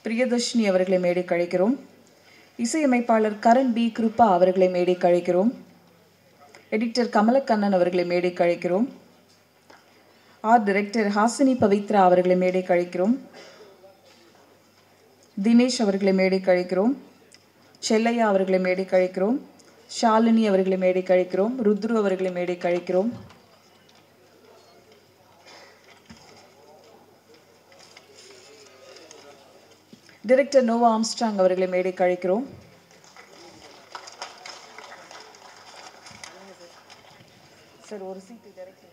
பிரியதர்ஷினி அவர்களை மேடைக்கு அழைக்கிறோம். இசையமைப்பாளர் கரண் பி கிருப்பா அவர்களை மேடைக்கு அழைக்கிறோம். எடிட்டர் கமலக்கண்ணன் அவர்களை மேடைக்கு அழைக்கிறோம். ஆர்ட் டைரக்டர் ஹாசினி பவித்ரா அவர்களை மேடைக்கு அழைக்கிறோம். தினேஷ் அவர்களை மேடைக்கு அழைக்கிறோம். செல்லையா அவர்களை மேடைக்கு அழைக்கிறோம். ஷாலினி அவர்களை மேடைக்கு அழைக்கிறோம். ருத்ரு அவர்களை மேடைக்கு அழைக்கிறோம். டைரக்டர் நோவா ஆம்ஸ்ட்ராங் அவர்களை மேடைக்கு அழைக்கிறோம். சார் ஒரு சீட்டு டைரக்டர்.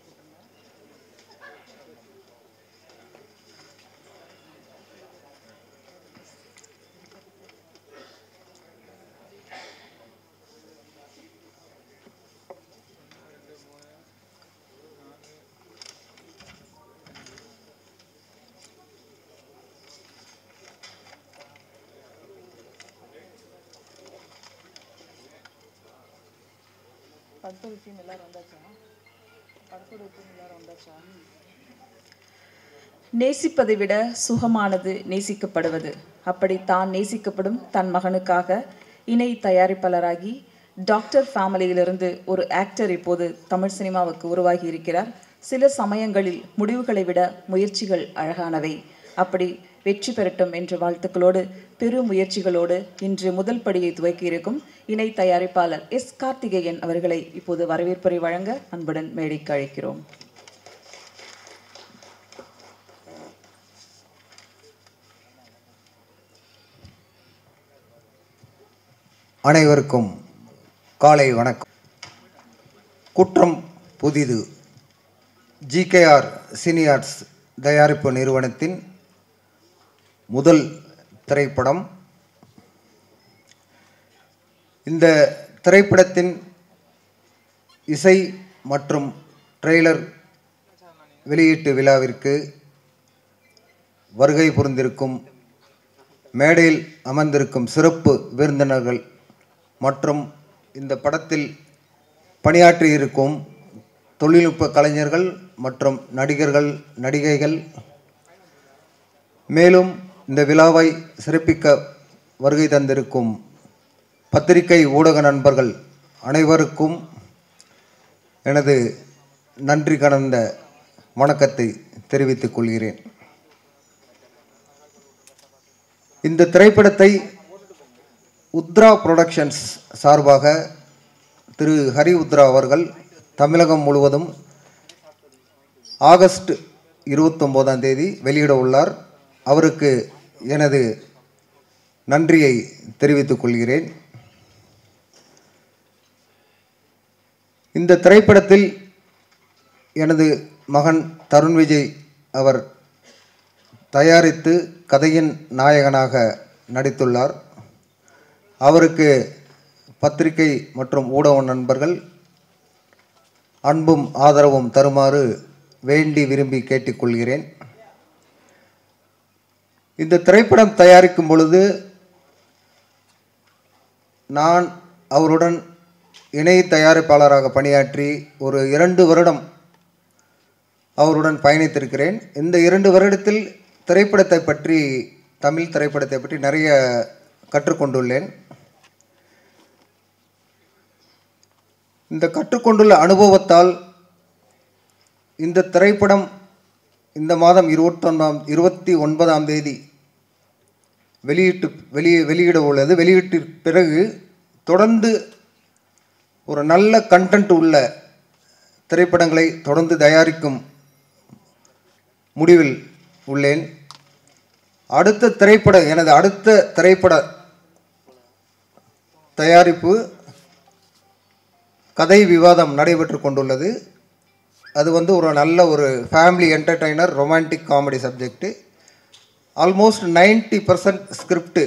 நேசிப்பதை விட சுகமானது நேசிக்கப்படுவது. அப்படி தான் நேசிக்கப்படும் தன் மகனுக்காக இணை தயாரிப்பாளராகி டாக்டர் ஃபேமிலியிலிருந்து ஒரு ஆக்டர் இப்போது தமிழ் சினிமாவுக்கு உருவாகி இருக்கிறார். சில சமயங்களில் முடிவுகளை விட முயற்சிகள் அழகானவை. அப்படி வெற்றி பெறட்டும் என்ற வாழ்த்துக்களோடு பெரு முயற்சிகளோடு இன்று முதல் படியை துவக்கி இருக்கும் இணை தயாரிப்பாளர் எஸ் கார்த்திகேயன் அவர்களை இப்போது வரவேற்புரை வழங்க அன்புடன் மேடைக்கு அழைக்கிறோம். அனைவருக்கும் காலை வணக்கம். குற்றம் புதிது GKR சினியார்ட்ஸ் தயாரிப்பு நிறுவனத்தின் முதல் திரைப்படம். இந்த திரைப்படத்தின் இசை மற்றும் ட்ரெய்லர் வெளியீட்டு விழாவிற்கு வருகை புரிந்திருக்கும் மேடையில் அமர்ந்திருக்கும் சிறப்பு விருந்தினர்கள் மற்றும் இந்த படத்தில் பணியாற்றியிருக்கும் தொழில்நுட்ப கலைஞர்கள் மற்றும் நடிகர்கள், நடிகைகள், மேலும் இந்த விழாவை சிறப்பிக்க வருகை தந்திருக்கும் பத்திரிகை ஊடக நண்பர்கள் அனைவருக்கும் எனது நன்றி கலந்த வணக்கத்தை தெரிவித்துக் கொள்கிறேன். இந்த திரைப்படத்தை உத்ரா புரொடக்ஷன்ஸ் சார்பாக திரு ஹரி உத்ரா அவர்கள் தமிழகம் முழுவதும் ஆகஸ்ட் 29 வெளியிட உள்ளார். அவருக்கு எனது நன்றியை தெரிவித்துக் கொள்கிறேன். இந்த திரைப்படத்தில் எனது மகன் தருண் விஜய் அவர் தயாரித்து கதையின் நாயகனாக நடித்துள்ளார். அவருக்கு பத்திரிகை மற்றும் ஊடக நண்பர்கள் அன்பும் ஆதரவும் தருமாறு வேண்டி விரும்பி கேட்டுக்கொள்கிறேன். இந்த திரைப்படம் தயாரிக்கும் பொழுது நான் அவருடன் இணை தயாரிப்பாளராக பணியாற்றி ஒரு 2 வருடம் அவருடன் பயணித்திருக்கிறேன். இந்த 2 வருடத்தில் திரைப்படத்தை பற்றி, தமிழ் திரைப்படத்தை பற்றி நிறைய கற்றுக்கொண்டுள்ளேன். இந்த கற்றுக்கொண்டுள்ள அனுபவத்தால் இந்த திரைப்படம் இந்த மாதம் 29 வெளியிட உள்ளது. வெளியீட்டு பிறகு தொடர்ந்து ஒரு நல்ல கண்டென்ட் உள்ள திரைப்படங்களை தொடர்ந்து தயாரிக்கும் முடிவில் உள்ளேன். எனது அடுத்த திரைப்பட தயாரிப்பு கதை விவாதம் நடைபெற்று கொண்டுள்ளது. அது ஒரு நல்ல ஒரு family entertainer, romantic comedy subject. Almost 90% script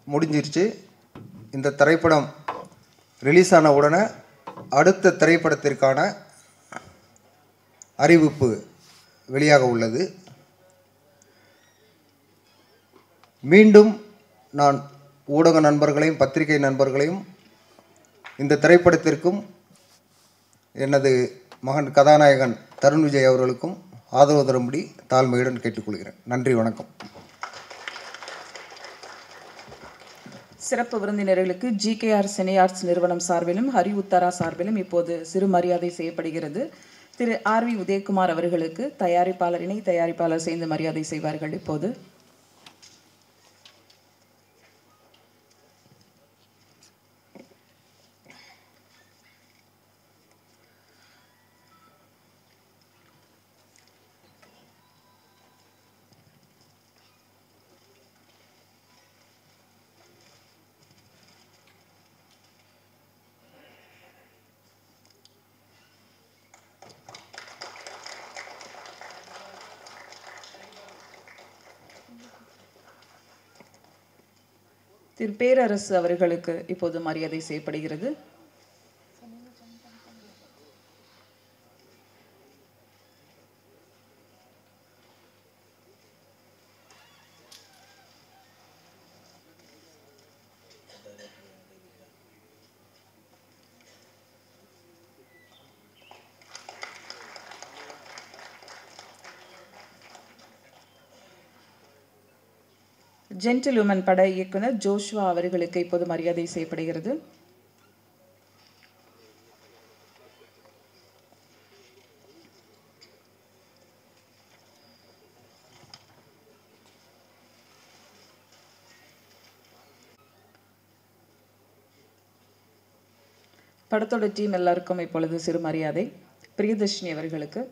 முடிஞ்சிருச்சு. இந்த திரைப்படம் ரிலீஸ் ஆன உடனே அடுத்த திரைப்படத்திற்கான அறிவிப்பு வெளியாக உள்ளது. மீண்டும் நான் ஊடக நண்பர்களையும் பத்திரிகை நண்பர்களையும் இந்த திரைப்படத்திற்கும் எனது மகன் கதாநாயகன் தருண் விஜய் அவர்களுக்கும் ஆதரவு தரும்படி தாழ்மையுடன் கேட்டுக்கொள்கிறேன். நன்றி, வணக்கம். சிறப்பு விருந்தினர்களுக்கு ஜிகேஆர் சினி ஆர்ட்ஸ் நிறுவனம் சார்பிலும் ஹரி உத்தரா சார்பிலும் இப்போது சிறு மரியாதை செய்யப்படுகிறது. திரு ஆர் வி உதயகுமார் அவர்களுக்கு தயாரிப்பாளர், இணை தயாரிப்பாளர் சேர்ந்து மரியாதை செய்வார்கள். இப்போது திரு பேரரசு அவர்களுக்கு இப்போது மரியாதை செய்யப்படுகிறது. ஜென்டில்வுமன் பட இயக்குனர் ஜோஷ்வா அவர்களுக்கு இப்போது மரியாதை செய்யப்படுகிறது. படத்தோட டீம் எல்லாருக்கும் இப்பொழுது சிறு மரியாதை. பிரியதர்ஷினி அவர்களுக்கு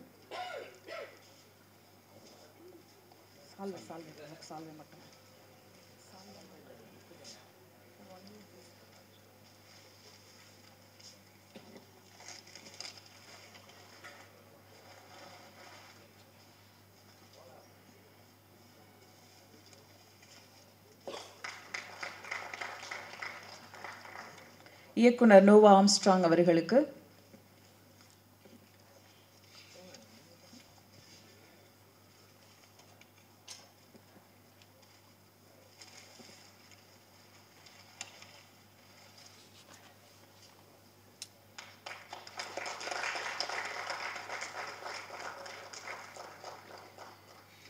இயக்குனர் நோவா ஆம்ஸ்ட்ராங் அவர்களுக்கு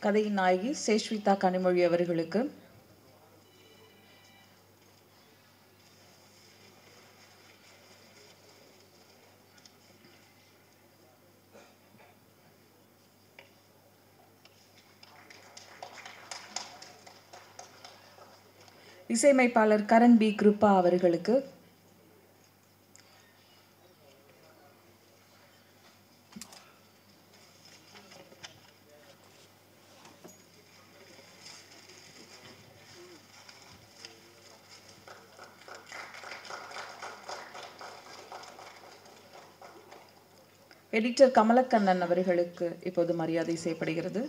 கதையின் நாயகி சேஷ்விதா கனிமொழி அவர்களுக்கு இசையமைப்பாளர் கரண் பி கிருப்பா அவர்களுக்கு எடிட்டர் கமலக்கண்ணன் அவர்களுக்கு இப்போது மரியாதை செய்யப்படுகிறது.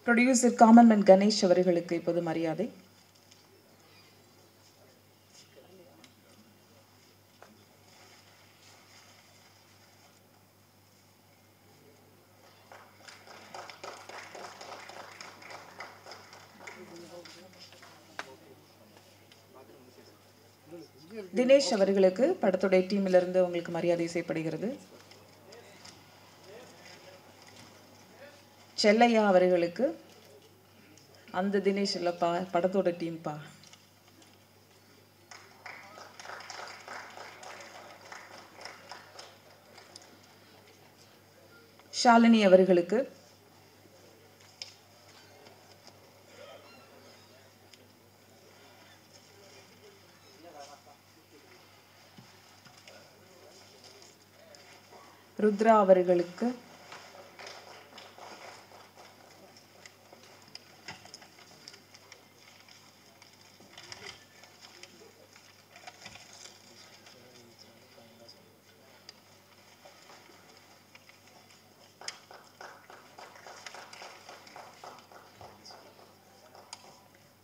ப்ரொடியூசர் காமன்மேன் கணேஷ் அவர்களுக்கு இப்போது மரியாதை. தினேஷ் அவர்களுக்கு படத்துடைய டீமிலிருந்து உங்களுக்கு மரியாதை செய்யப்படுகிறது. செல்லையா அவர்களுக்கு அந்த தினேஷ் இல்லப்பா, படத்தோட டீம்பா. ஷாலினி அவர்களுக்கு ருத்ரா அவர்களுக்கு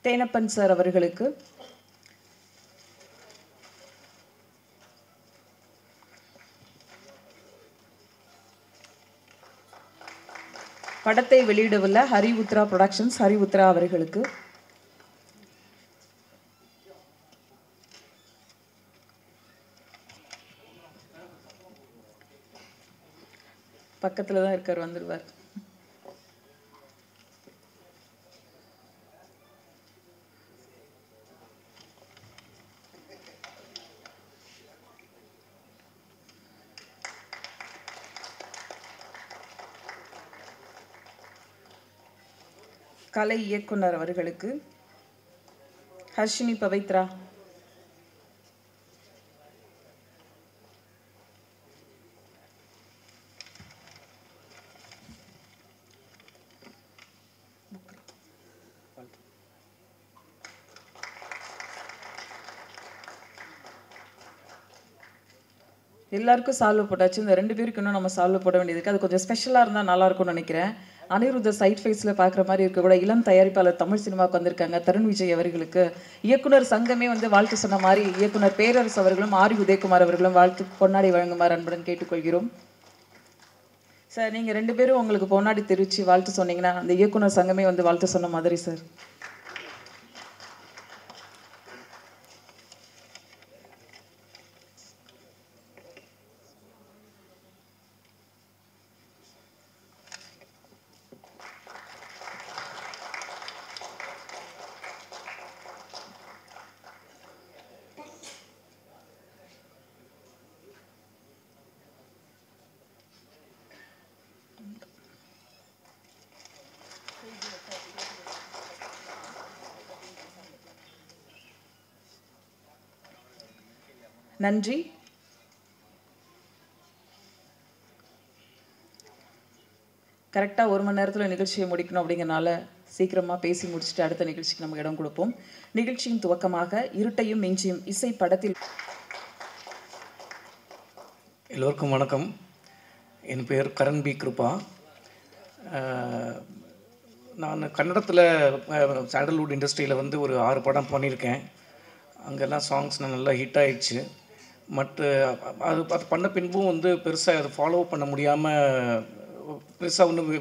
தேனப்பன் சார் அவர்களுக்கு படத்தை வெளியிடவுள்ள ஹரி உத்ரா புரொடக்ஷன்ஸ் ஹரி உத்ரா அவர்களுக்கு பக்கத்துல தான் இருக்கார், வந்துடுவார். கலை இயக்குனர் அவர்களுக்கு ஹர்ஷினி பவித்ரா, எல்லாருக்கும் சால்வ் போட்டாச்சு. இந்த 2 பேருக்கு இன்னும் நம்ம சால்வ் போட வேண்டியதுக்கு அது கொஞ்சம் ஸ்பெஷலாக இருந்தால் நல்லா இருக்கும்னு நினைக்கிறேன். அனிருத்த சைட் ஃபேஸில் பார்க்குற மாதிரி இருக்க கூட இளம் தயாரிப்பாளர் தமிழ் சினிமாவுக்கு வந்திருக்காங்க தருண் விஜய் அவர்களுக்கு. இயக்குனர் சங்கமே வாழ்த்து சொன்ன மாதிரி இயக்குனர் பேரரசு அவர்களும் ஆரி உதயகுமார் அவர்களும் வாழ்த்து பொன்னாடி வழங்குமாறு அன்புடன் கேட்டுக்கொள்கிறோம். சார், நீங்கள் 2 பேரும் உங்களுக்கு பொன்னாடி தெரிவித்து வாழ்த்து சொன்னீங்கன்னா அந்த இயக்குனர் சங்கமே வாழ்த்து சொன்ன மாதிரி சார். நன்றி. கரெக்டாக 1 மணி நேரத்தில் நிகழ்ச்சியை முடிக்கணும் அப்படிங்கிறனால சீக்கிரமாக பேசி முடிச்சுட்டு அடுத்த நிகழ்ச்சிக்கு நமக்கு இடம் கொடுப்போம். நிகழ்ச்சியின் துவக்கமாக இருட்டையும் மிஞ்சியும் இசை படத்தில். எல்லோருக்கும் வணக்கம். என் பேர் கரண் பி கிருபா. நான் கன்னடத்தில் சாண்டல்வுட் இண்டஸ்ட்ரியில் ஒரு 6 படம் பண்ணியிருக்கேன். அங்கெல்லாம் சாங்ஸ் நல்லா ஹிட் ஆகிடுச்சு. அது பண்ண பின்பும் பெருசாக அதை ஃபாலோ பண்ண முடியாமல் பெருசாக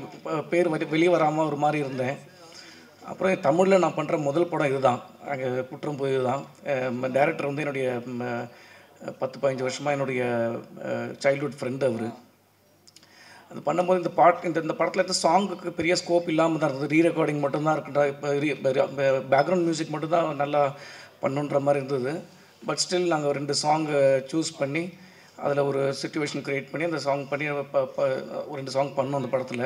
பேர் வெளியே வராமல் ஒரு மாதிரி இருந்தேன். அப்புறம் தமிழில் நான் பண்ணுற முதல் படம் இதுதான், அங்கே குற்றம் போய் தான். டைரக்டர் என்னுடைய 10-15 வருஷமாக என்னுடைய சைல்ட்ஹுட் ஃப்ரெண்டு அவர். அது பண்ணும்போது இந்த படத்தில் இருந்த சாங்குக்கு பெரிய ஸ்கோப் இல்லாமல் தான் இருந்தது. ரீரெக்கார்டிங் மட்டும்தான் இருக்குடா, இப்போ பேக்ரவுண்ட் மியூசிக் மட்டும்தான் நல்லா பண்ணுன்ற மாதிரி இருந்தது. பட் ஸ்டில் நாங்கள் 2 சாங்கை சூஸ் பண்ணி அதில் ஒரு சிச்சுவேஷன் க்ரியேட் பண்ணி அந்த சாங் பண்ணி ஒரு 2 சாங் பண்ணோம் அந்த படத்தில்.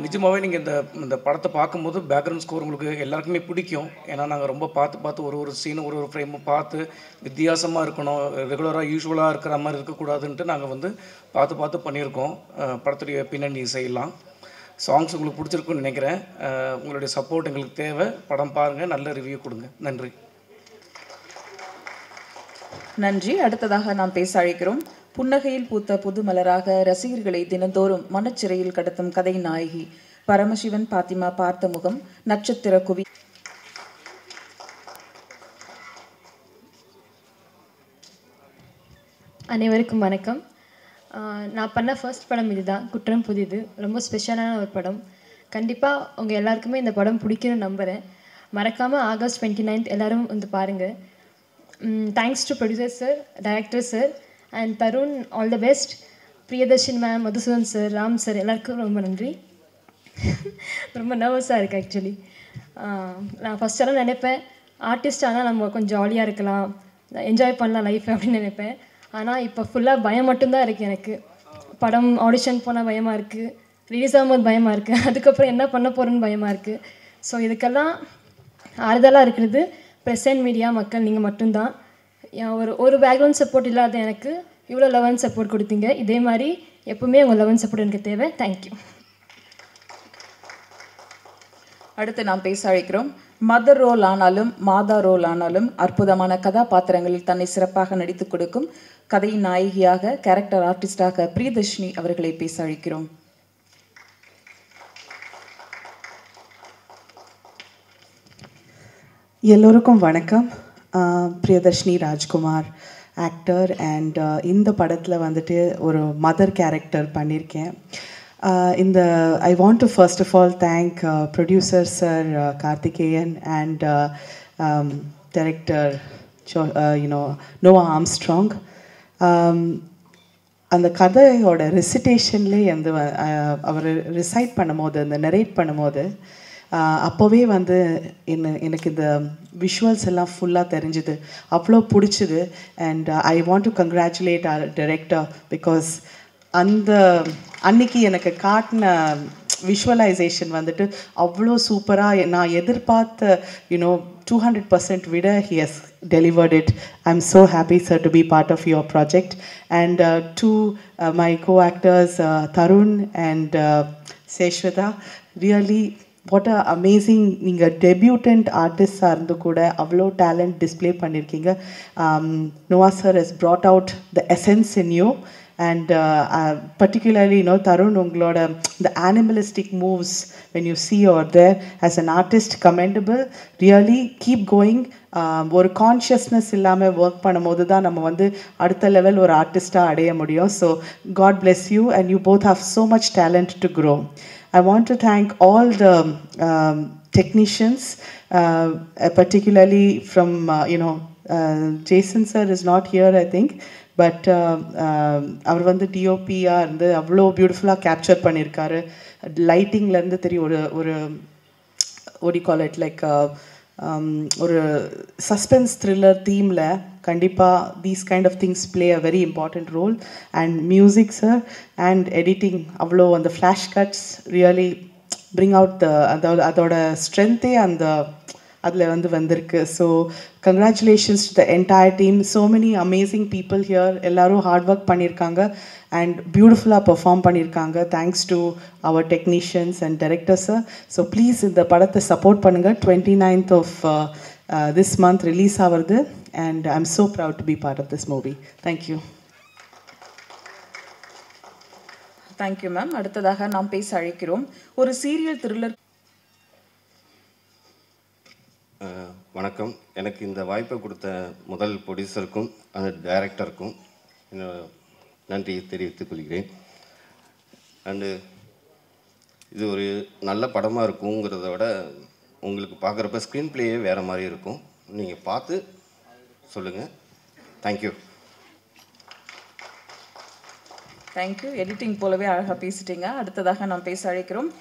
நிஜமாகவே நீங்கள் இந்த படத்தை பார்க்கும்போது பேக்ரவுண்ட் ஸ்கோர் உங்களுக்கு எல்லாருக்குமே பிடிக்கும். ஏன்னா நாங்கள் ரொம்ப பார்த்து ஒரு சீனும் ஒரு ஃப்ரேமும் பார்த்து வித்தியாசமாக இருக்கணும், ரெகுலராக யூஸ்வலாக இருக்கிற மாதிரி இருக்கக்கூடாதுன்ட்டு நாங்கள் பார்த்து பண்ணியிருக்கோம். படத்துடைய பின்னணி இசையெல்லாம் சாங்ஸ் உங்களுக்கு பிடிச்சிருக்குன்னு நினைக்கிறேன். உங்களுடைய சப்போர்ட் எங்களுக்கு தேவை. படம் பாருங்கள், நல்ல ரிவ்யூ கொடுங்க. நன்றி. நன்றி. அடுத்ததாக நாம் பேச அழைக்கிறோம் புன்னகையில் பூத்த புது மலராக ரசிகர்களை தினந்தோறும் மனச்சிறையில் கடத்தும் கதை நாயகி பரமசிவன் பாத்திமா பார்த்த முகம் நட்சத்திர குவி. அனைவருக்கும் வணக்கம். நான் பண்ண ஃபர்ஸ்ட் படம் இதுதான், குற்றம் புதிது. ரொம்ப ஸ்பெஷலான ஒரு படம். கண்டிப்பாக உங்கள் எல்லாருக்குமே இந்த படம் பிடிக்கும்னு நம்புகிறேன். மறக்காமல் ஆகஸ்ட் 29 எல்லோரும் பாருங்கள். Thanks to producer sir, director sir and Tarun, all the best. Priyadarshin ma'am, Madhusudan sir, Ram sir, எல்லாருக்கும் ரொம்ப நன்றி. ரொம்ப நர்வஸாக இருக்குது ஆக்சுவலி. நான் ஃபஸ்ட்டெல்லாம் நினைப்பேன் ஆர்டிஸ்ட் ஆனால் நம்ம கொஞ்சம் ஜாலியாக இருக்கலாம், என்ஜாய் பண்ணலாம் லைஃப் அப்படின்னு நினைப்பேன். ஆனால் இப்போ ஃபுல்லாக பயம் மட்டும்தான் இருக்குது எனக்கு. படம் ஆடிஷன் போனால் பயமாக இருக்குது, ரிலீஸ் ஆகும்போது பயமாக இருக்குது, அதுக்கப்புறம் என்ன பண்ண போகிறேன்னு பயமாக இருக்குது. ஸோ இதுக்கெல்லாம் ஆறுதலாக இருக்கிறது ப்ரெஸ் அண்ட் மீடியா மக்கள் நீங்கள் மட்டும்தான். ஒரு பேக்ரவுண்ட் சப்போர்ட் இல்லாத எனக்கு இவ்வளோ லவ் அண்ட் சப்போர்ட் கொடுத்தீங்க. இதே மாதிரி எப்பவுமே உங்கள் லவ் அண்ட் சப்போர்ட் எனக்கு தேவை. தேங்க்யூ. அடுத்து நாம் பேச அழைக்கிறோம் மதர் ரோல் ஆனாலும் மாதா ரோல் ஆனாலும் அற்புதமான கதாபாத்திரங்களில் தன்னை சிறப்பாக நடித்து கொடுக்கும் கதை நாயகியாக கேரக்டர் ஆர்டிஸ்டாக பிரியதர்ஷினி அவர்களை பேச அழைக்கிறோம். எல்லோருக்கும் வணக்கம். பிரியதர்ஷினி ராஜ்குமார் ஆக்டர் அண்ட் இந்த படத்தில் ஒரு மதர் கேரக்டர் பண்ணியிருக்கேன். I want to first of all thank producer Sir Karthikeyan and director Noah Armstrong. அந்த கதையோட ரெசிட்டேஷன்லேயே அந்த அவர் ரிசைட் பண்ணும்போது அந்த நரேட் பண்ணும்போது அப்போவே வந்து எனக்கு இந்த விஷுவல்ஸ் எல்லாம் ஃபுல்லாக தெரிஞ்சுது, அவ்வளோ பிடிச்சிது. And I want to congratulate our director because அன்னைக்கு எனக்கு காட்டின விஷுவலைசேஷன் வந்துட்டு அவ்வளோ சூப்பராக நான் எதிர்பார்த்த 200% விட he has delivered it. I'm so happy, sir, to be part of your project. And to my co-actors, Tarun and Seshwata, really what a amazing நீங்கள் debutant artists-ஆ இருந்து கூட அவ்வளோ talent display பண்ணியிருக்கீங்க. Noah sir has brought out the essence in you. And particularly, Tarun, ungaloda the animalistic moves when you see over there as an artist, commendable. Really keep going. ஒரு consciousness இல்லாமல் work பண்ணும்போது தான் நம்ம வந்து அடுத்த level ஒரு ஆர்டிஸ்டாக அடைய முடியும். So God bless you and you both have so much talent to grow. I want to thank all the technicians, particularly from Jason sir is not here, I think. But அவர் வந்து டிஓபியாக இருந்து அவ்வளோ பியூட்டிஃபுல்லாக கேப்சர் பண்ணியிருக்காரு. லைட்டிங்லேருந்து தெரியும் ஒரு ஒடி கால் இட் லைக் ஒரு சஸ்பென்ஸ் த்ரில்லர் தீமில் கண்டிப்பாக these kind of things play a very important role. And music sir and editing அவ்வளோ அந்த flash cuts really bring out அதோட ஸ்ட்ரென்த்தே அதில் வந்திருக்கு. So congratulations to the entire team. So many amazing people here. எல்லோரும் hard work பண்ணியிருக்காங்க and பியூட்டிஃபுல்லாக perform பண்ணியிருக்காங்க. Thanks to our technicians and directors. So please இந்த படத்தை சப்போர்ட் பண்ணுங்கள். 29th of this month release ஆகுது. And I am so proud to be part of this movie. Thank you. Thank you ma'am. அடுத்ததாக நாம் பேச அழைக்கிறோம் ஒரு சீரியல் த்ரில்லர். வணக்கம். எனக்கு இந்த வாய்ப்பை கொடுத்த முதல் ப்ரொடியூசருக்கும் அந்த டைரக்டருக்கும் நன்றி தெரிவித்துக் கொள்கிறேன். அண்டு இது ஒரு நல்ல படமாக இருக்குங்கிறத விட உங்களுக்கு பார்க்குறப்ப ஸ்க்ரீன் பிளேயே வேறு மாதிரி இருக்கும். நீங்கள் பார்த்து சொல்லுங்கள். தேங்க்யூ. தேங்க்யூ. எடிட்டிங் போலவே அழகாக பேசிட்டீங்க. அடுத்ததாக நாம் பேச அழைக்கிறோம்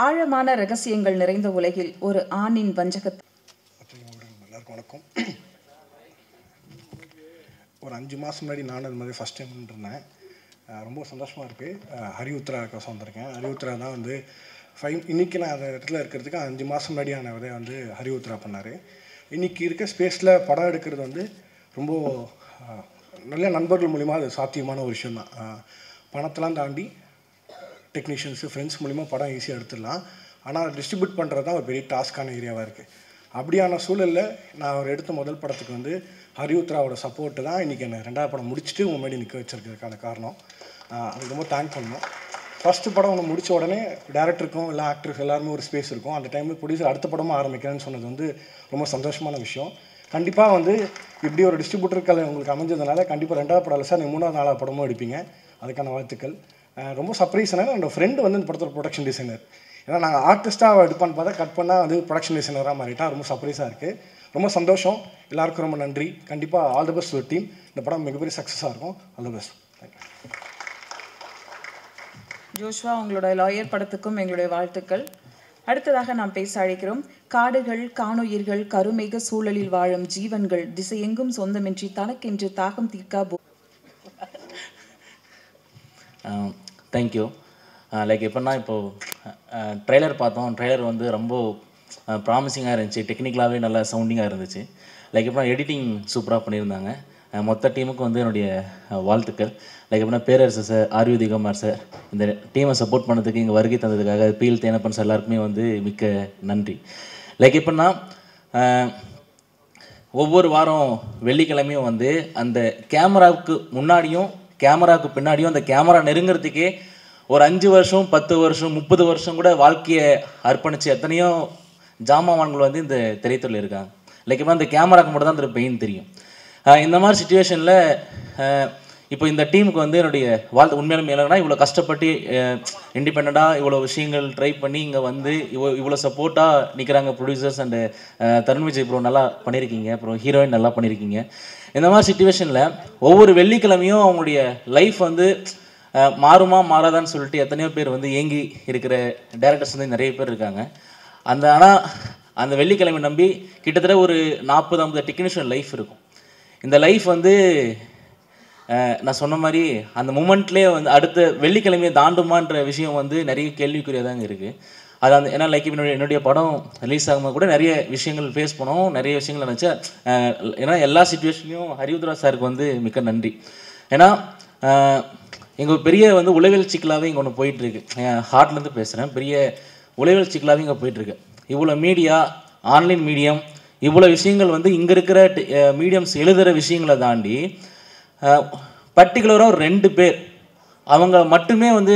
ஆழமான ரகசியங்கள் நிறைந்த உலகில் ஒரு ஆணின் வஞ்சகத்தை. எல்லாருக்கும் வணக்கம். ஒரு 5 மாதம் முன்னாடி நான் அது மாதிரி ஃபஸ்ட் டைம் இருந்தேன். ரொம்ப சந்தோஷமாக இருக்குது. ஹரி உத்ராவுக்கு வந்திருக்கேன். ஹரி உத்ரா தான் வந்து இன்றைக்கி நான் அந்த இடத்துல இருக்கிறதுக்கு 5 மாதம் முன்னாடியான விதை வந்து ஹரி உத்ரா பண்ணார். இன்றைக்கி இருக்க ஸ்பேஸில் படம் எடுக்கிறது வந்து ரொம்ப நல்ல நண்பர்கள் மூலிமா அது சாத்தியமான ஒரு விஷயந்தான். பணத்தெல்லாம் தாண்டி டெக்னீஷியன்ஸு ஃப்ரெண்ட்ஸ் மூலிமா படம் ஈஸியாக எடுத்துடலாம். ஆனால் டிஸ்ட்ரிபியூட் பண்ணுறது தான் ஒரு பெரிய டாஸ்க்கான ஏரியாவாக இருக்குது. அப்படியான சூழலில் நான் அவர் எடுத்த முதல் படத்துக்கு வந்து ஹரி உத்ராவோட சப்போர்ட்டு தான் இன்றைக்கி என்ன 2வது படம் முடிச்சுட்டு உங்கள் முன்னாடி நிற்க வச்சுருக்கிறதுக்கான காரணம். அதுக்கு ரொம்ப தேங்க் பண்ணணும். ஃபஸ்ட்டு படம் ஒன்று முடித்த உடனே டேரக்டருக்கும் எல்லா ஆக்டர்ஸ் எல்லாருமே ஒரு ஸ்பேஸ் இருக்கும். அந்த டைமில் ப்ரொடியூசர் அடுத்த படமாக ஆரம்பிக்கிறேன்னு சொன்னது வந்து ரொம்ப சந்தோஷமான விஷயம். கண்டிப்பாக வந்து இப்படி ஒரு டிஸ்ட்ரிபியூட்டர் உங்களுக்கு அமைஞ்சதுனால கண்டிப்பாக 2வது படம் இல்லை சார் நீங்கள் 3வது 4வது படமும் எடுப்பீங்க. அதுக்கான வாழ்த்துக்கள். ரொம்ப சர்ப்ரைஸான என்னோடய ஃப்ரெண்டு வந்து இந்த படத்தோட ப்ரொடக்ஷன் டிசைனர். ஏன்னா நாங்கள் ஆர்டிஸ்ட்டாக எடுப்பான்னு பார்த்தா கட் பண்ணால் வந்து ப்ரொடக்ஷன் டிசைனராக மாறிட்டா. ரொம்ப சர்ப்ரைஸாக இருக்குது. ரொம்ப சந்தோஷம். எல்லாருக்கும் ரொம்ப நன்றி. கண்டிப்பாக ஆல் தி பெஸ்ட் ஒரு டீம். இந்த படம் மிகப்பெரிய சக்ஸஸாக இருக்கும். All the best. Thank you. Joshua, உங்களோட லாயர் படத்துக்கும் எங்களுடைய வாழ்த்துக்கள். அடுத்ததாக நாம் பேச அழைக்கிறோம் காடுகள், காணுயிர்கள், கருமேக சூழலில் வாழும் ஜீவன்கள், திசையெங்கும் சொந்தமின்றி தனக்கென்று தாகம் தீர்க்கா. தேங்க்யூ. லைக் எப்படின்னா இப்போது ட்ரெய்லர் பார்த்தோம். ட்ரெய்லர் வந்து ரொம்ப ப்ராமிசிங்காக இருந்துச்சு. டெக்னிக்கலாகவே நல்லா சவுண்டிங்காக இருந்துச்சு. லைக் எப்படின்னா எடிட்டிங் சூப்பராக பண்ணியிருந்தாங்க. மொத்த டீமுக்கும் வந்து என்னுடைய வாழ்த்துக்கள். லைக் எப்படின்னா பேரரசு சார், ஆர்வி திகமார் சார், இந்த டீமை சப்போர்ட் பண்ணதுக்கு இங்கே வருகை தந்ததுக்காக பீல் தேனப்பன் சார் எல்லாருக்குமே வந்து மிக்க நன்றி. லைக் எப்படின்னா ஒவ்வொரு வாரம் வெள்ளிக்கிழமையும் வந்து அந்த கேமராவுக்கு முன்னாடியும் கேமராவுக்கு பின்னாடியும் அந்த கேமரா நெருங்கிறதுக்கே ஒரு 5 வருஷம் 10 வருஷம் 30 வருஷம் கூட வாழ்க்கையை அர்ப்பணித்து எத்தனையோ ஜாமான்கள் வந்து இந்த திரைத்துறையில் இருக்காங்க. லைக் இப்போ அந்த கேமராவுக்கு மட்டும் தான் அந்த பெயின் தெரியும். இந்த மாதிரி சுச்சுவேஷனில் இப்போ இந்த டீமுக்கு வந்து என்னுடைய வாழ்த்து உண்மையிலும் மேலேனா இவ்வளோ கஷ்டப்பட்டு இண்டிபெண்ட்டாக இவ்வளோ விஷயங்கள் ட்ரை பண்ணி இங்கே வந்து இவ்வளோ சப்போர்ட்டாக நிற்கிறாங்க producers and Tarun Vijay bro நல்லா பண்ணியிருக்கீங்க, அப்புறம் ஹீரோயின் நல்லா பண்ணியிருக்கீங்க. இந்த மாதிரி சுச்சுவேஷனில் ஒவ்வொரு வெள்ளிக்கிழமையும் அவங்களுடைய லைஃப் வந்து மாறுமா மாறாதான்னு சொல்லிட்டு எத்தனையோ பேர் வந்து ஏங்கி இருக்கிற டேரக்டர்ஸ் வந்து நிறைய பேர் இருக்காங்க. ஆனால் அந்த வெள்ளிக்கிழமை நம்பி கிட்டத்தட்ட ஒரு 40-50 டெக்னீஷியன் லைஃப் இருக்கும். இந்த லைஃப் வந்து நான் சொன்ன மாதிரி அந்த மூமெண்ட்லேயே வந்து அடுத்த வெள்ளிக்கிழமையை தாண்டுமான்ற விஷயம் வந்து நிறைய கேள்விக்குறியாக தாங்க இருக்குது. அது அந்த ஏன்னா லைக் என்னுடைய படம் ரிலீஸ் ஆகும்போது கூட நிறைய விஷயங்கள் ஃபேஸ் பண்ணோம், நிறைய விஷயங்கள் நினச்சா. ஏன்னா எல்லா சுச்சுவேஷன்லையும் ஹரிவுத்ரா சாருக்கு வந்து மிக்க நன்றி. ஏன்னா எங்கள் பெரிய வந்து உளவியல் சிக்கலாகவே இங்கே ஒன்று போயிட்டுருக்கு. என் ஹார்ட்லேருந்து பேசுகிறேன். பெரிய உளவியல் சிக்கலாகவே இங்கே போயிட்டுருக்கு. இவ்வளோ மீடியா, ஆன்லைன் மீடியம், இவ்வளோ விஷயங்கள் வந்து இங்கே இருக்கிற மீடியம்ஸ் எழுதுகிற விஷயங்களை தாண்டி பர்டிகுலராக ஒரு 2 பேர் அவங்க மட்டுமே வந்து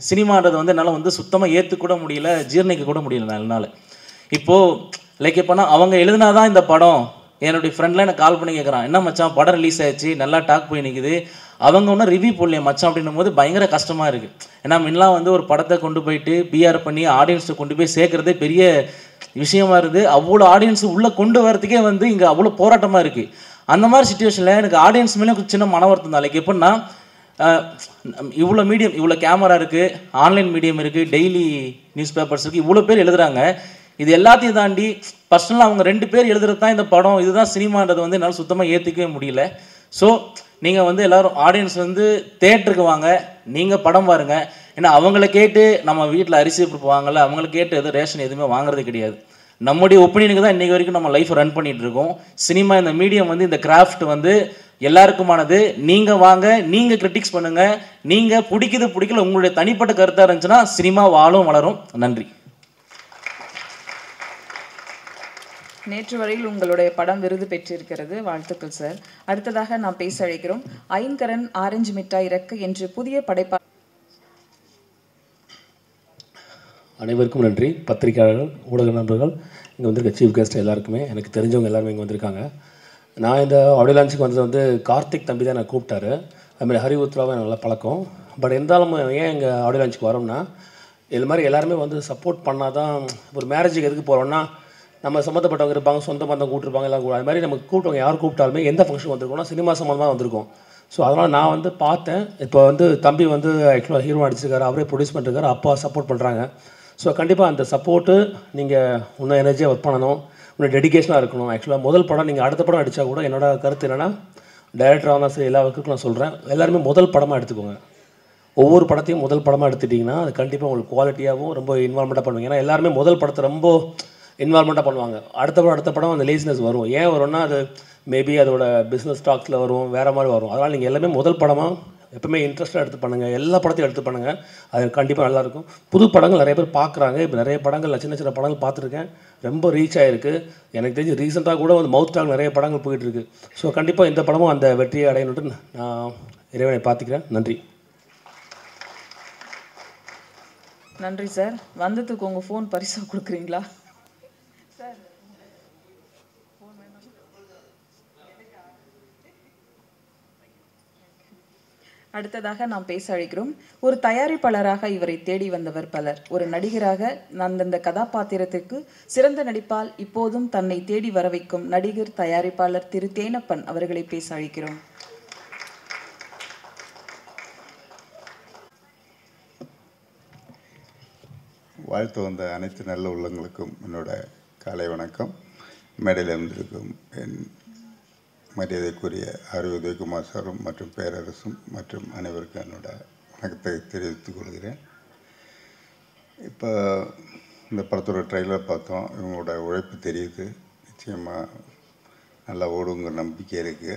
சினிமான்றதை வந்து என்னால் வந்து சுத்தமாக ஏற்றுக்கூட முடியல, ஜீர்ணிக்க கூட முடியல என்னால். இப்போது லைக் எப்போனா அவங்க எழுதினாதான் இந்த படம். என்னுடைய ஃப்ரெண்ட்லாம் எனக்கு கால் பண்ணி கேட்குறான், என்ன மச்சான் படம் ரிலீஸ் ஆயிடுச்சு, நல்லா டாக் போய் நிற்குது, அவங்க ஒன்றும் ரிவ்யூ போடலையே மச்சான் அப்படின்னும் போது பயங்கர கஷ்டமாக இருக்குது. ஏன்னா முன்னெலாம் வந்து ஒரு படத்தை கொண்டு போயிட்டு பிஆர் பண்ணி ஆடியன்ஸை கொண்டு போய் சேர்க்குறதே பெரிய விஷயமா இருக்குது. அவ்வளோ ஆடியன்ஸ் உள்ளே கொண்டு வரதுக்கே வந்து இங்கே அவ்வளோ போராட்டமாக இருக்குது. அந்த மாதிரி சுச்சுவேஷனில் எனக்கு ஆடியன்ஸ் மேலே சின்ன மன வருத்தம் தான். லைக் எப்படின்னா இவ்வளோ மீடியம், இவ்வளோ கேமரா இருக்குது, ஆன்லைன் மீடியம் இருக்குது, டெய்லி நியூஸ் பேப்பர்ஸ் இருக்குது, இவ்வளோ பேர் எழுதுகிறாங்க. இது எல்லாத்தையும் தாண்டி பர்சனலாக அவங்க 2 பேர் எழுதுறது தான் இந்த படம், இதுதான் சினிமான்றது வந்து என்னால் சுத்தமாக ஏற்றுக்கவே முடியல. ஸோ நீங்கள் வந்து எல்லோரும் ஆடியன்ஸ் வந்து தேட்டருக்கு வாங்க, நீங்கள் படம் பாருங்கள். ஏன்னா அவங்கள கேட்டு நம்ம வீட்டில் அரிசி வாங்கல, அவங்கள கேட்டு எதுவும் ரேஷன் எதுவுமே வாங்குறது கிடையாது. நம்முடைய ஒப்பீனியனுக்கு தான் இன்றைக்கி வரைக்கும் நம்ம லைஃப் ரன் பண்ணிகிட்டு இருக்கோம். சினிமா இந்த மீடியம் வந்து இந்த கிராஃப்ட் வந்து எல்லாருக்குமானது. நீங்கள் வாங்க, நீங்கள் கிரிட்டிக்ஸ் பண்ணுங்கள், நீங்கள் பிடிக்கல உங்களுடைய தனிப்பட்ட கருத்தாக இருந்துச்சுன்னா சினிமா வாழும் வளரும். நன்றி. நேற்று வரையில் உங்களுடைய படம் விருது பெற்றிருக்கிறது, வாழ்த்துக்கள் சார். அடுத்ததாக நாம் பேச அழைக்கிறோம் ஐங்கரன் ஆரஞ்சு மிட்டாய் இறக்கு என்று புதிய படைப்பா. அனைவருக்கும் நன்றி. பத்திரிகையாளர்கள், ஊடக நண்பர்கள், இங்கே வந்திருக்க சீஃப் கெஸ்ட் எல்லாருக்குமே, எனக்கு தெரிஞ்சவங்க எல்லாருமே இங்கே வந்திருக்காங்க. நான் இந்த ஆடியோ லான்ச்சுக்கு வந்தது வந்து கார்த்திக் தம்பி தான் நான் கூப்பிட்டாரு. அதுமாதிரி ஹரிவுத்ராவை நல்லா பழக்கம். பட் இருந்தாலும் ஏன் எங்கள் ஆடியோ லான்ச்சுக்கு வரோம்னா, இது மாதிரி எல்லாருமே வந்து சப்போர்ட் பண்ணால் தான். ஒரு மேரேஜுக்கு எதுக்கு போகிறோம்னா நம்ம சம்மந்தப்பட்டவங்க இருப்பாங்க, சொந்த பந்தம் கூப்பிட்டுருப்பாங்க, எல்லாம் கூட. அது மாதிரி நம்ம கூப்பிட்டவங்க யார் கூப்பிட்டாலுமே எந்த ஃபங்க்ஷன் வந்திருக்கோம்னா சினிமா சம்மந்தமாக வந்திருக்கோம். ஸோ அதனால் நான் வந்து பார்த்தேன். இப்போ வந்து தம்பி வந்து ஆக்சுவலாக ஹீரோ நடிச்சிருக்காரு, அவரே ப்ரொடியூஸ் பண்ணிருக்காரு, அப்பா சப்போர்ட் பண்ணுறாங்க. ஸோ கண்டிப்பாக அந்த சப்போர்ட்டு நீங்கள் இன்னும் எனர்ஜியாக ஒர்க் பண்ணணும், இன்னும் டெடிகேஷனாக இருக்கணும். ஆக்சுவலாக முதல் படம் நீங்கள் அடுத்த படம் அடித்தா கூட என்னோட கருத்து என்னென்னா, டைரக்டராக தான் சரி எல்லா ஒர்க்குக்கும் நான் சொல்கிறேன், எல்லாருமே முதல் படமாக எடுத்துக்கோங்க. ஒவ்வொரு படத்தையும் முதல் படமாக எடுத்துட்டிங்கன்னா அது கண்டிப்பாக உங்களுக்கு குவாலிட்டியாகவும் ரொம்ப இன்வால்மெண்ட்டாக பண்ணுவீங்க. ஏன்னா எல்லாருமே முதல் படத்தை ரொம்ப இன்வால்மெண்ட்டாக பண்ணுவாங்க. அடுத்த படம் அந்த லேசினஸ் வரும். ஏன் வரும்னா அது மேபி அதோட பிஸ்னஸ் ஸ்டாக்ஸில் வரும், வேறு மாதிரி வரும். அதனால் நீங்கள் எல்லாமே முதல் படமாக எப்பவுமே இன்ட்ரெஸ்ட்டாக எடுத்து பண்ணுங்கள், எல்லா படத்தையும் எடுத்து பண்ணுங்கள், அது கண்டிப்பாக நல்லாயிருக்கும். புது படங்கள் நிறைய பேர் பார்க்குறாங்க. இப்போ நிறைய படங்கள் சின்ன சின்ன படங்கள் பார்த்துருக்கேன், ரொம்ப ரீச் ஆகிருக்கு. எனக்கு தெரிஞ்சு ரீசெண்டாக கூட வந்து மவுத் டாக் நிறைய படங்கள் போயிட்டுருக்கு. ஸோ கண்டிப்பாக இந்த படமும் அந்த வெற்றியை அடையணுன்ட்டு நான் இறைவனை பார்த்துக்கிறேன். நன்றி. நன்றி சார். வந்ததுக்கு உங்கள் ஃபோன் பரிசாக கொடுக்குறீங்களா சார்? அடுத்ததாக நாம் பேச அழைக்கிறோம். ஒரு தயாரிப்பாளராக இவரை தேடி வந்தவர் பலர். ஒரு நடிகராக அந்தந்த கதாபாத்திரத்திற்கு சிறந்த நடிப்பால் இப்போதும் தன்னை தேடி வர வைக்கும் நடிகர் தயாரிப்பாளர் திரு தேனப்பன் அவர்களை பேச அழைக்கிறோம். வாழ்த்து வந்த அனைத்து நல்ல உள்ளங்களுக்கும் என்னோட காலை வணக்கம். மேடையில் இருந்திருக்கும் என் மரியாதைக்குரிய உதயகுமார் சாரும் மற்றும் பேரரசும் மற்றும் அனைவருக்கும் என்னோட வணக்கத்தை தெரிவித்துக் கொள்கிறேன். இப்போ இந்த படத்தோட ட்ரெய்லர் பார்த்தோம், இவங்களோட உழைப்பு தெரியுது, நிச்சயமாக நல்லா ஓடுங்கிற நம்பிக்கை இருக்குது.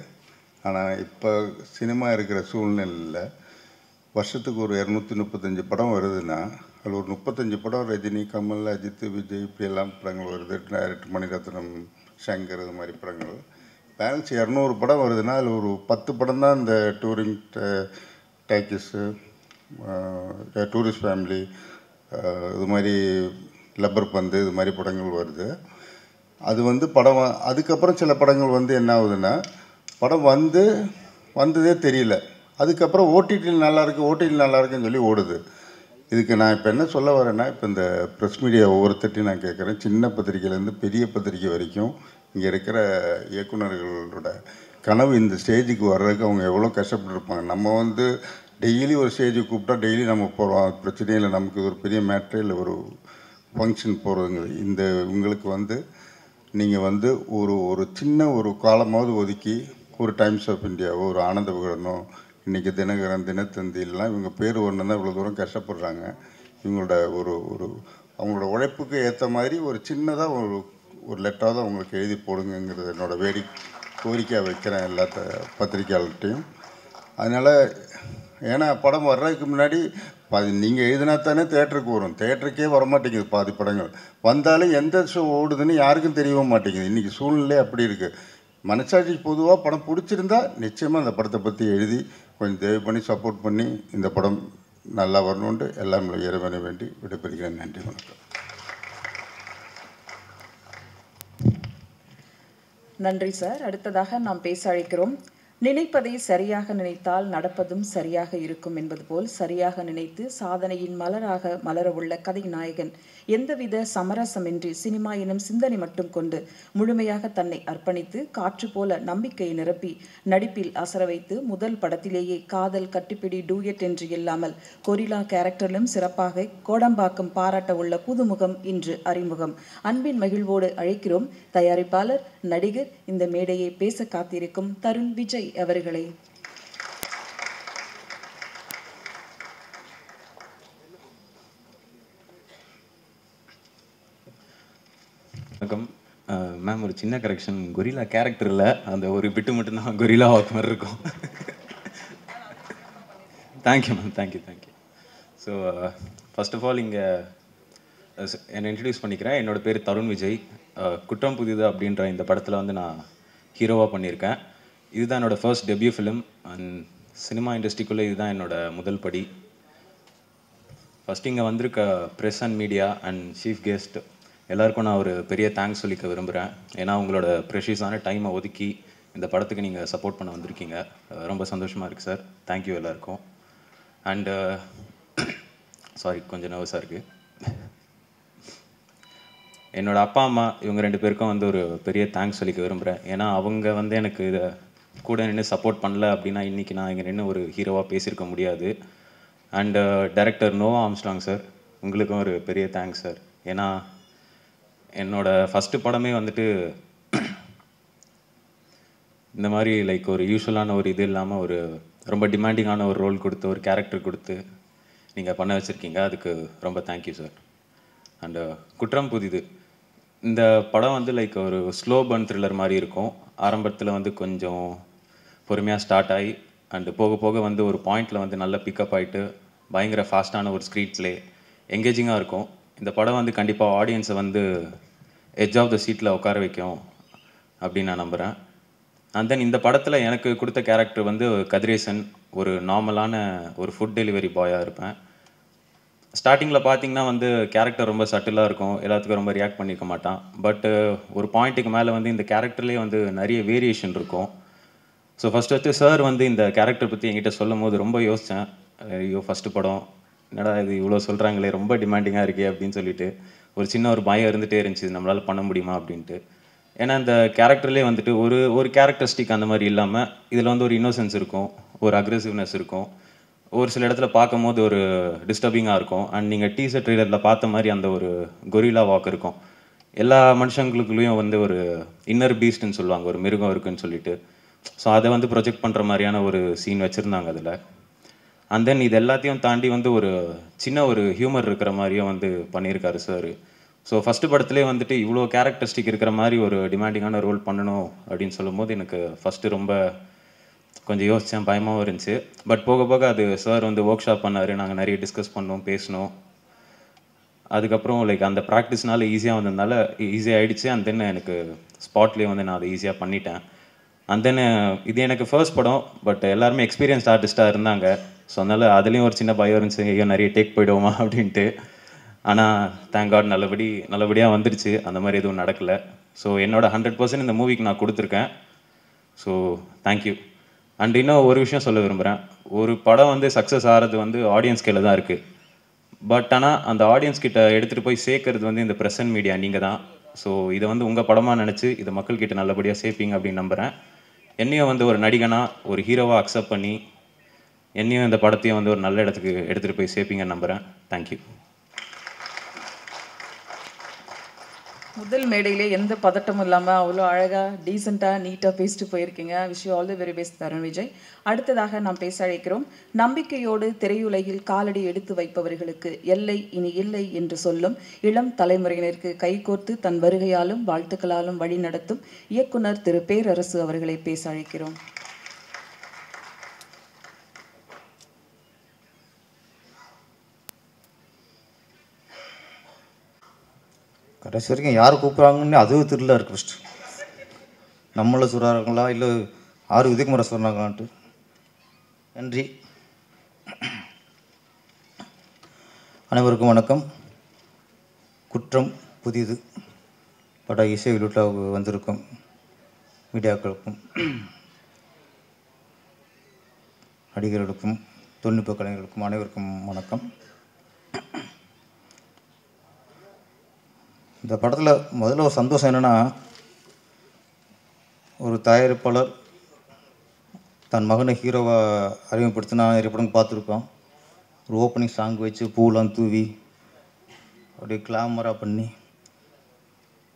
ஆனால் இப்போ சினிமா இருக்கிற சூழ்நிலையில் வருஷத்துக்கு ஒரு 235 படம் வருதுன்னா அதில் ஒரு 35 படம் ரஜினி, கமல், அஜித், விஜய் இப்படியெல்லாம் படங்கள் வருது. டைரக்டர் மணிரத்னம், சங்கர், இது மாதிரி படங்கள். பேலன்ஸ் 200 படம் வருதுன்னா அதில் ஒரு 10 படம் தான் இந்த டூரிங் டேக்கஸு, டூரிஸ்ட் ஃபேமிலி, இது மாதிரி லப்பர் பந்து, இது மாதிரி படங்கள் வருது. அது வந்து படம் அதுக்கப்புறம் சில படங்கள் வந்து என்ன ஆகுதுன்னா படம் வந்ததே தெரியல. அதுக்கப்புறம் ஓடிடியில் நல்லா இருக்குன்னு சொல்லி ஓடுது. இதுக்கு நான் இப்போ என்ன சொல்ல வரேன்னா, இப்போ இந்த ப்ரெஸ் மீடியா ஒவ்வொருத்தட்டையும் நான் கேட்குறேன். சின்ன பத்திரிக்கையிலேருந்து பெரிய பத்திரிக்கை வரைக்கும் இங்கே இருக்கிற இயக்குநர்களோட கனவு இந்த ஸ்டேஜுக்கு வர்றதுக்கு அவங்க எவ்வளோ கஷ்டப்பட்டுருப்பாங்க. நம்ம வந்து டெய்லி ஒரு ஸ்டேஜுக்கு கூப்பிட்டா டெய்லி நம்ம போகிறோம், அது பிரச்சனையே இல்லை. நமக்கு ஒரு பெரிய மேட்ரே இல்லை ஒரு ஃபங்க்ஷன் போகிறதுங்கிறது. இந்த உங்களுக்கு வந்து நீங்கள் வந்து ஒரு சின்ன ஒரு காலமாவது ஒதுக்கி ஒரு டைம்ஸ் ஆஃப் இந்தியாவோ ஒரு ஆனந்த விகடனோ இன்றைக்கி தினகரன் தினத்தந்திலாம் இவங்க பேர் ஒன்று தான் இவ்வளோ தூரம் கஷ்டப்படுறாங்க. இவங்களோட அவங்களோட உழைப்புக்கு ஏற்ற மாதிரி ஒரு சின்னதாக ஒரு லெட்டராக தான் உங்களுக்கு எழுதி போடுங்கிறது என்னோடய கோரிக்கையாக வைக்கிறேன் எல்லா பத்திரிக்கையாளர்கிட்டையும். அதனால் ஏன்னா படம் வர்றதுக்கு முன்னாடி நீங்கள் எழுதினா தானே தேட்டருக்கு வரும். தேட்டருக்கே வரமாட்டேங்குது பாதி படங்கள். வந்தாலும் எந்த ஷோ ஓடுதுன்னு யாருக்கும் தெரியவும் மாட்டேங்குது. இன்றைக்கி சூழ்நிலை அப்படி இருக்குது. மனசாட்சிக்கு பொதுவாக படம் பிடிச்சிருந்தா நிச்சயமாக அந்த படத்தை பற்றி எழுதி கொஞ்சம் தயவு பண்ணி சப்போர்ட் பண்ணி இந்த படம் நல்லா வரணுன்ட்டு எல்லாம் இறைவனை வேண்டி விடைபெறுகிறேன். நன்றி, வணக்கம். நன்றி சார். அடுத்ததாக நாம் பேச அழைக்கிறோம். நினைப்பதை சரியாக நினைத்தால் நடப்பதும் சரியாக இருக்கும் என்பது போல் சரியாக நினைத்து சாதனையின் மலராக மலரவுள்ள கதை நாயகன் எந்தவித சமரசமின்றி சினிமா எனும் சிந்தனை மட்டும் கொண்டு முழுமையாக தன்னை அர்ப்பணித்து காற்று போல நம்பிக்கையை நிரப்பி நடிப்பில் அசர வைத்து முதல் படத்திலேயே காதல் கட்டிப்பிடி டூயட் என்று இல்லாமல் கொரில்லா கேரக்டரிலும் சிறப்பாக கோடம்பாக்கம் பாராட்ட உள்ள புதுமுகம் இன்று அறிமுகம். அன்பின் மகிழ்வோடு அழைக்கிறோம் தயாரிப்பாளர், நடிகர், இந்த மேடையை பேச காத்திருக்கும் தருண் விஜய் அவர்களே. வணக்கம் மேம். ஒரு சின்ன கரெக்ஷன், கொரில்லா கேரக்டரில் அந்த ஒரு பிட்டு மட்டும்தான் கொரில்லா வாக் மாதிரி இருக்கும். Thank you ma'am, thank you. So first of all இங்கே என்னை இன்ட்ரடியூஸ் பண்ணிக்கிறேன். என்னோடய பேர் தருண் விஜய். குற்றம் புதிது அப்படின்ற இந்த படத்தில் வந்து நான் ஹீரோவாக பண்ணியிருக்கேன். இதுதான் என்னோடய first debut film and cinema இண்டஸ்ட்ரிக்குள்ளே இதுதான் என்னோடய முதல் படி. ஃபஸ்ட் இங்கே வந்திருக்க press and media and chief guest எல்லாருக்கும் நான் ஒரு பெரிய தேங்க்ஸ் சொல்லிக்க விரும்புகிறேன். ஏன்னா உங்களோட ப்ரெஷியஸான டைமை ஒதுக்கி இந்த படத்துக்கு நீங்கள் சப்போர்ட் பண்ண வந்திருக்கீங்க. ரொம்ப சந்தோஷமாக இருக்குது சார். தேங்க்யூ எல்லாருக்கும். அண்டு சாரி, கொஞ்சம் நர்வஸாக இருக்குது. என்னோடய அப்பா அம்மா இவங்க 2 பேருக்கும் வந்து ஒரு பெரிய தேங்க்ஸ் சொல்லிக்க விரும்புகிறேன். ஏன்னா அவங்க வந்து எனக்கு இதை கூட நின்று சப்போர்ட் பண்ணல அப்படின்னா இன்றைக்கி நான் இங்கே நின்று ஒரு ஹீரோவாக பேசியிருக்க முடியாது. And director Noah Armstrong sir, உங்களுக்கும் ஒரு பெரிய தேங்க்ஸ் சார். ஏன்னா என்னோடய ஃபஸ்ட்டு படமே வந்துட்டு இந்த மாதிரி லைக் ஒரு யூஸ்வலான ஒரு இது இல்லாமல் ஒரு ரொம்ப டிமாண்டிங்கான ஒரு ரோல் கொடுத்து ஒரு கேரக்டர் கொடுத்து நீங்கள் பண்ண வச்சுருக்கீங்க. அதுக்கு ரொம்ப தேங்க்யூ சார். அண்டு குற்றம் புதிது இந்த படம் வந்து லைக் ஒரு ஸ்லோ பர்ன் த்ரில்லர் மாதிரி இருக்கும். ஆரம்பத்தில் வந்து கொஞ்சம் பொறுமையாக ஸ்டார்ட் ஆகி அண்டு போக போக வந்து ஒரு பாயிண்டில் வந்து நல்லா பிக்கப் ஆகிட்டு பயங்கர ஃபாஸ்ட்டான ஒரு ஸ்க்ரீன் ப்ளே எங்கேஜிங்காக இருக்கும். இந்த படம் வந்து கண்டிப்பாக ஆடியன்ஸை வந்து எட்ஜ் ஆஃப் த சீட்டில் உட்கார வைக்கும் அப்படின்னு நான் நம்புகிறேன். அண்ட் தென் இந்த படத்தில் எனக்கு கொடுத்த கேரக்டர் வந்து கதிரேசன், ஒரு நார்மலான ஒரு ஃபுட் டெலிவரி பாயாக இருப்பேன். ஸ்டார்டிங்கில் பார்த்தீங்கன்னா வந்து கேரக்டர் ரொம்ப சட்டிலாக இருக்கும், எல்லாத்துக்கும் ரொம்ப ரியாக்ட் பண்ணியிருக்க மாட்டான். பட்டு ஒரு பாயிண்ட்டுக்கு மேலே வந்து இந்த கேரக்டர்லேயே வந்து நிறைய வேரியேஷன் இருக்கும். ஸோ ஃபஸ்ட்டு சார் வந்து இந்த கேரக்டர் பற்றி என்கிட்ட சொல்லும் போது ரொம்ப யோசித்தேன். ஐயோ ஃபஸ்ட்டு படம் என்னடா இது இவ்வளோ சொல்கிறாங்களே, ரொம்ப டிமாண்டிங்காக இருக்கே அப்படின்னு சொல்லிட்டு ஒரு சின்ன ஒரு பயம் இருந்துகிட்டே இருந்துச்சு, நம்மளால் பண்ண முடியுமா அப்படின்ட்டு. ஏன்னா இந்த கேரக்டர்லேயே வந்துட்டு ஒரு கேரக்டரிஸ்டிக் அந்த மாதிரி இல்லாமல் இதில் வந்து ஒரு இன்னோசன்ஸ் இருக்கும், ஒரு அக்ரெசிவ்னஸ் இருக்கும், ஒரு சில இடத்துல பார்க்கும் போது ஒரு டிஸ்டர்பிங்காக இருக்கும். அண்ட் நீங்கள் டீசர் ட்ரெய்லரில் பார்த்த மாதிரி அந்த ஒரு கொரில்லா வாக் இருக்கும். எல்லா மனுஷங்களுக்குள்ளேயும் வந்து ஒரு இன்னர் பீஸ்ட்னு சொல்லுவாங்க, ஒரு மிருகம் இருக்குன்னு சொல்லிட்டு. ஸோ அதை வந்து ப்ரொஜெக்ட் பண்ணுற மாதிரியான ஒரு சீன் வச்சுருந்தாங்க அதில். அண்ட் தென் இது எல்லாத்தையும் தாண்டி வந்து ஒரு சின்ன ஒரு ஹியூமர் இருக்கிற மாதிரியும் வந்து பண்ணியிருக்காரு சார். ஸோ ஃபஸ்ட்டு படத்துலேயே வந்துட்டு இவ்வளோ கேரக்டரிஸ்டிக் இருக்கிற மாதிரி ஒரு டிமாண்டிங்கான ரோல் பண்ணணும் அப்படின்னு சொல்லும்போது எனக்கு ஃபஸ்ட்டு ரொம்ப கொஞ்சம் யோசித்தேன், பயமாகவும் இருந்துச்சு. பட் போக போக அது சார் வந்து ஒர்க் ஷாப் பண்ணார், நாங்கள் நிறைய டிஸ்கஸ் பண்ணோம், பேசினோம். அதுக்கப்புறம் லைக் அந்த ப்ராக்டிஸ்னால ஈஸியாக வந்ததுனால ஈஸியாக ஆகிடுச்சு. அண்ட் தென் எனக்கு ஸ்பாட்லேயே வந்து நான் அதை ஈஸியாக பண்ணிட்டேன். அண்ட் தென் இது எனக்கு ஃபர்ஸ்ட் படம், பட் எல்லாருமே எக்ஸ்பீரியன்ஸ்ட் ஆர்டிஸ்ட்டாக இருந்தாங்க. ஸோ அதனால் அதுலேயும் ஒரு சின்ன பயம் இருந்துச்சு, ஐயோ நிறைய டேக் போய்டுவோமா அப்படின்ட்டு. ஆனால் தேங்க் காட் நல்லபடியாக வந்துடுச்சு, அந்த மாதிரி எதுவும் நடக்கலை. ஸோ என்னோட 100% இந்த மூவிக்கு நான் கொடுத்துருக்கேன். So thank you. அண்ட் இன்னும் ஒரு விஷயம் சொல்ல விரும்புகிறேன். ஒரு படம் வந்து சக்ஸஸ் ஆகிறது வந்து ஆடியன்ஸ் கையில் தான் இருக்குது. பட் ஆனால் அந்த ஆடியன்ஸ் கிட்ட எடுத்துகிட்டு போய் சேர்க்கறது வந்து இந்த ப்ரெசன்ட் மீடியா நீங்கள் தான். ஸோ இதை வந்து உங்கள் படமாக நினச்சி இதை மக்கள்கிட்ட நல்லபடியாக சேர்ப்பீங்க அப்படின்னு நம்புகிறேன். என்னையும் வந்து ஒரு நடிகனாக ஒரு ஹீரோவாக அக்செப்ட் பண்ணி என்னையும் இந்த படத்தையும் வந்து ஒரு நல்ல இடத்துக்கு எடுத்துகிட்டு போய் சேர்ப்பீங்கன்னு நம்புகிறேன். தேங்க்யூ. முதல் மேடையிலே எந்த பதட்டமும் இல்லாமல் அவ்வளோ அழகாக டீசெண்டாக நீட்டாக பேசிட்டு போயிருக்கீங்க. Wish you all the very best Tarun Vijay. அடுத்ததாக நாம் பேச அழைக்கிறோம். நம்பிக்கையோடு திரையுலகில் காலடி எடுத்து வைப்பவர்களுக்கு எல்லை இனி இல்லை என்று சொல்லும் இளம் தலைமுறையினருக்கு கைகோர்த்து தன் வருகையாலும் வாழ்த்துக்களாலும் வழி நடத்தும் இயக்குனர் திரு பேரரசு அவர்களை பேச அழைக்கிறோம். கடைசி வரைக்கும் யார் கூப்பிட்றாங்கன்னு அதுவும் தெரியல இருக்கு. ஃபஸ்ட்டு நம்மளை சொல்கிறாங்களா இல்லை ஆறு உதயகுமாரை சொன்னாங்களான்ட்டு. நன்றி. அனைவருக்கும் வணக்கம். குற்றம் புதிது பட இசை வெளியீட்டாக வந்திருக்கும் மீடியாக்களுக்கும் நடிகர்களுக்கும் தொழில்நுட்ப கலைஞர்களுக்கும் அனைவருக்கும் வணக்கம். இந்த படத்தில் முதல்ல ஒரு சந்தோஷம் என்னென்னா, ஒரு தயாரிப்பாளர் தன் மகனை ஹீரோவாக அறிமுகப்படுத்தினா நிறைய படம் பார்த்துருக்கோம். ஒரு ஓப்பனிங் சாங் வச்சு பூலாம் தூவி அப்படியே கிளாமராக பண்ணி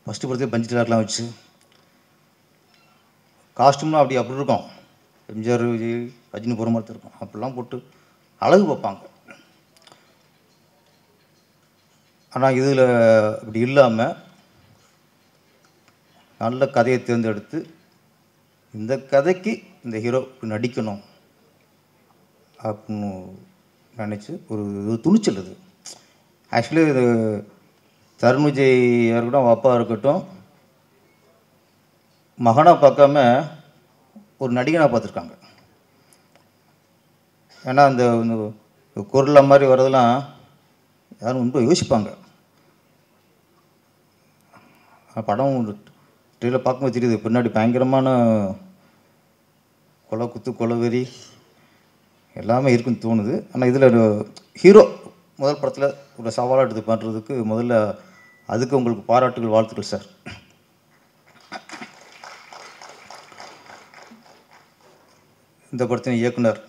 ஃபஸ்ட்டு படத்தையே பஞ்சு டாக்லாம் வச்சு காஸ்ட்யூம்லாம் அப்படி இருக்கும். எம்ஜிஆர் விஜய் ரஜினி போகிற மாதிரி இருக்கும். அப்படிலாம் போட்டு அழகு பார்ப்பாங்க. ஆனால் இதில் இப்படி இல்லாமல் நல்ல கதையை தேர்ந்தெடுத்து இந்த கதைக்கு இந்த ஹீரோ நடிக்கணும் அப்படின்னு நினச்சி ஒரு துணிச்சல். இது ஆக்சுவலி இது தருண் விஜய் இருக்கட்டும், அவன் அப்பா இருக்கட்டும், மகனாக பார்க்காம ஒரு நடிகனாக பார்த்துருக்காங்க. ஏன்னா அந்த குரலை மாதிரி வர்றதெல்லாம் யாரும் ரொம்ப யோசிப்பாங்க. படம் ட்ரெயிலர் பார்க்கும்போது தெரியுது, பின்னாடி பயங்கரமான கொலை குத்து கொலவெறி எல்லாமே இருக்குன்னு தோணுது. ஆனால் இதில் ஹீரோ முதல் படத்தில் ஒரு சவாலாக எடுத்து பண்ணுறதுக்கு முதல்ல அதுக்கு உங்களுக்கு பாராட்டுகள், வாழ்த்துக்கள் சார். இந்த படத்தின் இயக்குனர்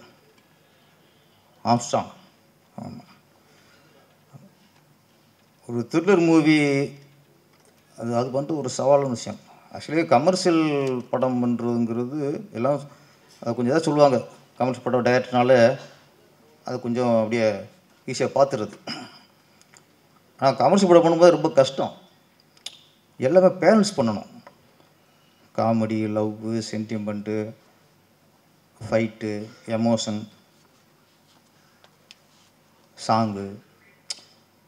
ஆம்ஸ்ட்ராங். ஆமாம், ஒரு த்ரில்லர் மூவி அது வந்துட்டு ஒரு சவாலான விஷயம். ஆக்சுவலி கமர்ஷியல் படம் பண்ணுறதுங்கிறது எல்லாம் அது கொஞ்சம் ஏதாவது சொல்லுவாங்க. கமர்ஷியல் படம் டைரக்டர்னால அது கொஞ்சம் அப்படியே ஈஸியாக பார்த்துருது. ஆனால் கமர்ஷியல் படம் பண்ணும்போது ரொம்ப கஷ்டம். எல்லாமே பேலன்ஸ் பண்ணணும். Comedy, love, sentiment, fight, emotion, song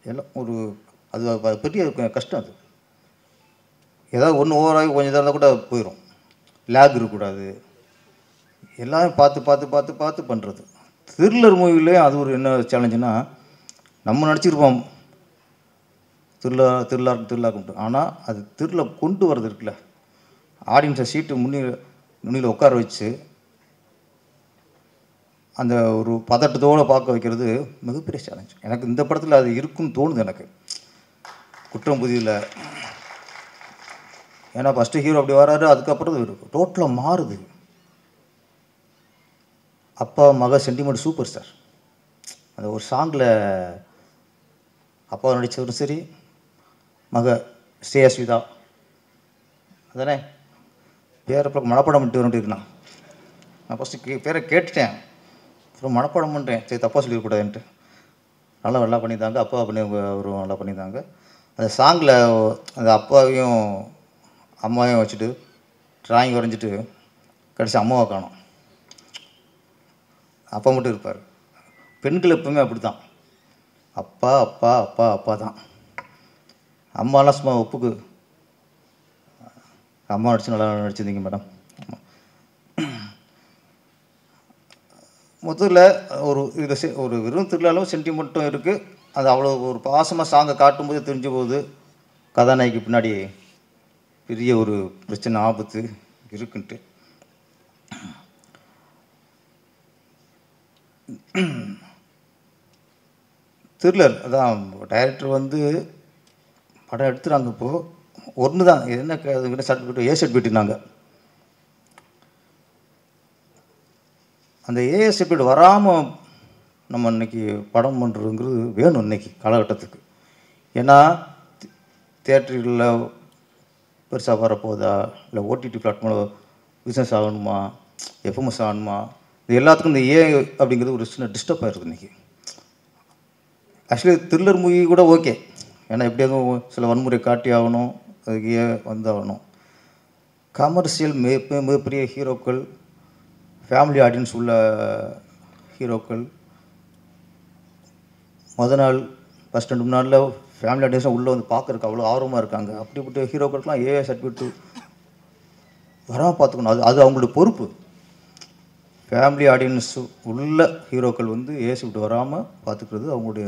எல்லாம் ஒரு அது பெரிய கஷ்டம். அது ஏதாவது ஒன்று ஓவராகி கொஞ்சம் இதாக இருந்தால் கூட போயிடும். லேக் இருக்கக்கூடாது. எல்லாமே பார்த்து பார்த்து பார்த்து பார்த்து பண்ணுறது. த்ரில்லர் மூவிலே அது ஒரு என்ன சேலஞ்சுன்னா, நம்ம நடிச்சிருப்போம் திருவிழாக்கு, ஆனால் அது திருவிழா கொண்டு வர்றது இருக்குல்ல, ஆடியன்ஸை சீட்டு முன்னில் உட்கார வச்சு அந்த ஒரு பதட்டத்தோடு பார்க்க வைக்கிறது மிகப்பெரிய சேலஞ்ச். எனக்கு இந்த படத்தில் அது இருக்குன்னு தோணுது எனக்கு. குற்றம் புதிதில் ஏன்னா ஃபஸ்ட்டு ஹீரோ அப்படி வராரு, அதுக்கப்புறம் டோட்டலாக மாறுது. அப்பா மக சென்டிமெண்ட் சூப்பர் சார். அந்த ஒரு சாங்கில் அப்பா நடித்தவரும் சரி, மக ஸ்ரேயஸ்விதா அதானே பேரை மனப்படம் பண்ணிட்டு வந்துட்டுருக்குண்ணா. நான் ஃபஸ்ட்டு பேரை கேட்டுட்டேன், அப்புறம் மனப்படம் பண்ணுறேன், சரி தப்பாக சொல்லிடக்கூடாதுன்ட்டு. நல்லா பண்ணியிருந்தாங்க. அப்பா பண்ணி அவரும் நல்லா பண்ணியிருந்தாங்க. அந்த சாங்கில் அந்த அப்பாவையும் அம்மாவையும் வச்சுட்டு ட்ராயிங் வரைஞ்சிட்டு கடைசி அம்மாவை காணும். அப்பா மட்டும் இருப்பார். பெண்கள் எப்பவுமே அப்படி தான், அப்பா அப்பா அப்பா அப்பா தான். அம்மாலாம் சும்மா ஒப்புக்கு அம்மா நடிச்சு நல்லா நடிச்சிருந்தீங்க மேடம். முதல்ல ஒரு வெறும் திருவிழாலும் சென்டிமெண்ட்டும் இருக்குது. அது அவ்வளோ ஒரு பாசமாக சாங்கை காட்டும்போது தெரிஞ்ச போது கதாநாயகி பின்னாடி பெரிய ஒரு பிரச்சனை, ஆபத்து இருக்குன்ட்டு. த்ரில்லர் அதான் டைரக்டர் வந்து படம் எடுத்துகிறாங்க. இப்போது ஒன்று தான் என்ன அதுக்கிட்ட சர்டிஃபிகேட் ஏ சர்டிஃபிகேட்னாங்க. அந்த ஏ சர்டிஃபிகேட் வராமல் நம்ம இன்றைக்கி படம் பண்ணுறதுங்கிறது வேணும் இன்றைக்கி காலகட்டத்துக்கு. ஏன்னா தியேட்டர்களில் பெருசாக வரப்போதா, இல்லை ஓடிடி பிளாட்ஃபார்மில் பிஸ்னஸ் ஆகணுமா, எஃப்எம்எஸ் ஆகணுமா, இது எல்லாத்துக்கும் இந்த ஏ அப்படிங்கிறது ஒரு சின்ன டிஸ்டர்ப் ஆகிருது இன்றைக்கி. ஆக்சுவலி த்ரில்லர் மூவி கூட ஓகே, ஏன்னா எப்படியாவது சில வன்முறை காட்டி ஆகணும், அதுக்கு ஏ வந்தாகணும். கமர்ஷியல் மிகப்பெரிய ஹீரோக்கள், ஃபேமிலி ஆடியன்ஸ் உள்ள ஹீரோக்கள், நாள் ஃபஸ்ட் 2 நாளில் ஃபேமிலி ஆடியன்ஸாக உள்ளே வந்து பார்க்குறதுக்கு அவ்வளோ ஆர்வமாக இருக்காங்க. அப்படிப்பட்ட ஹீரோக்களுக்கெலாம் ஏ சர்டிஃபிகேட் வராமல் பார்த்துக்கணும். அது அவங்களோட பொறுப்பு. ஃபேமிலி ஆடியன்ஸ் உள்ள ஹீரோக்கள் வந்து ஏ சர்டிஃபிகேட் வராமல் பார்த்துக்கிறது அவங்களுடைய,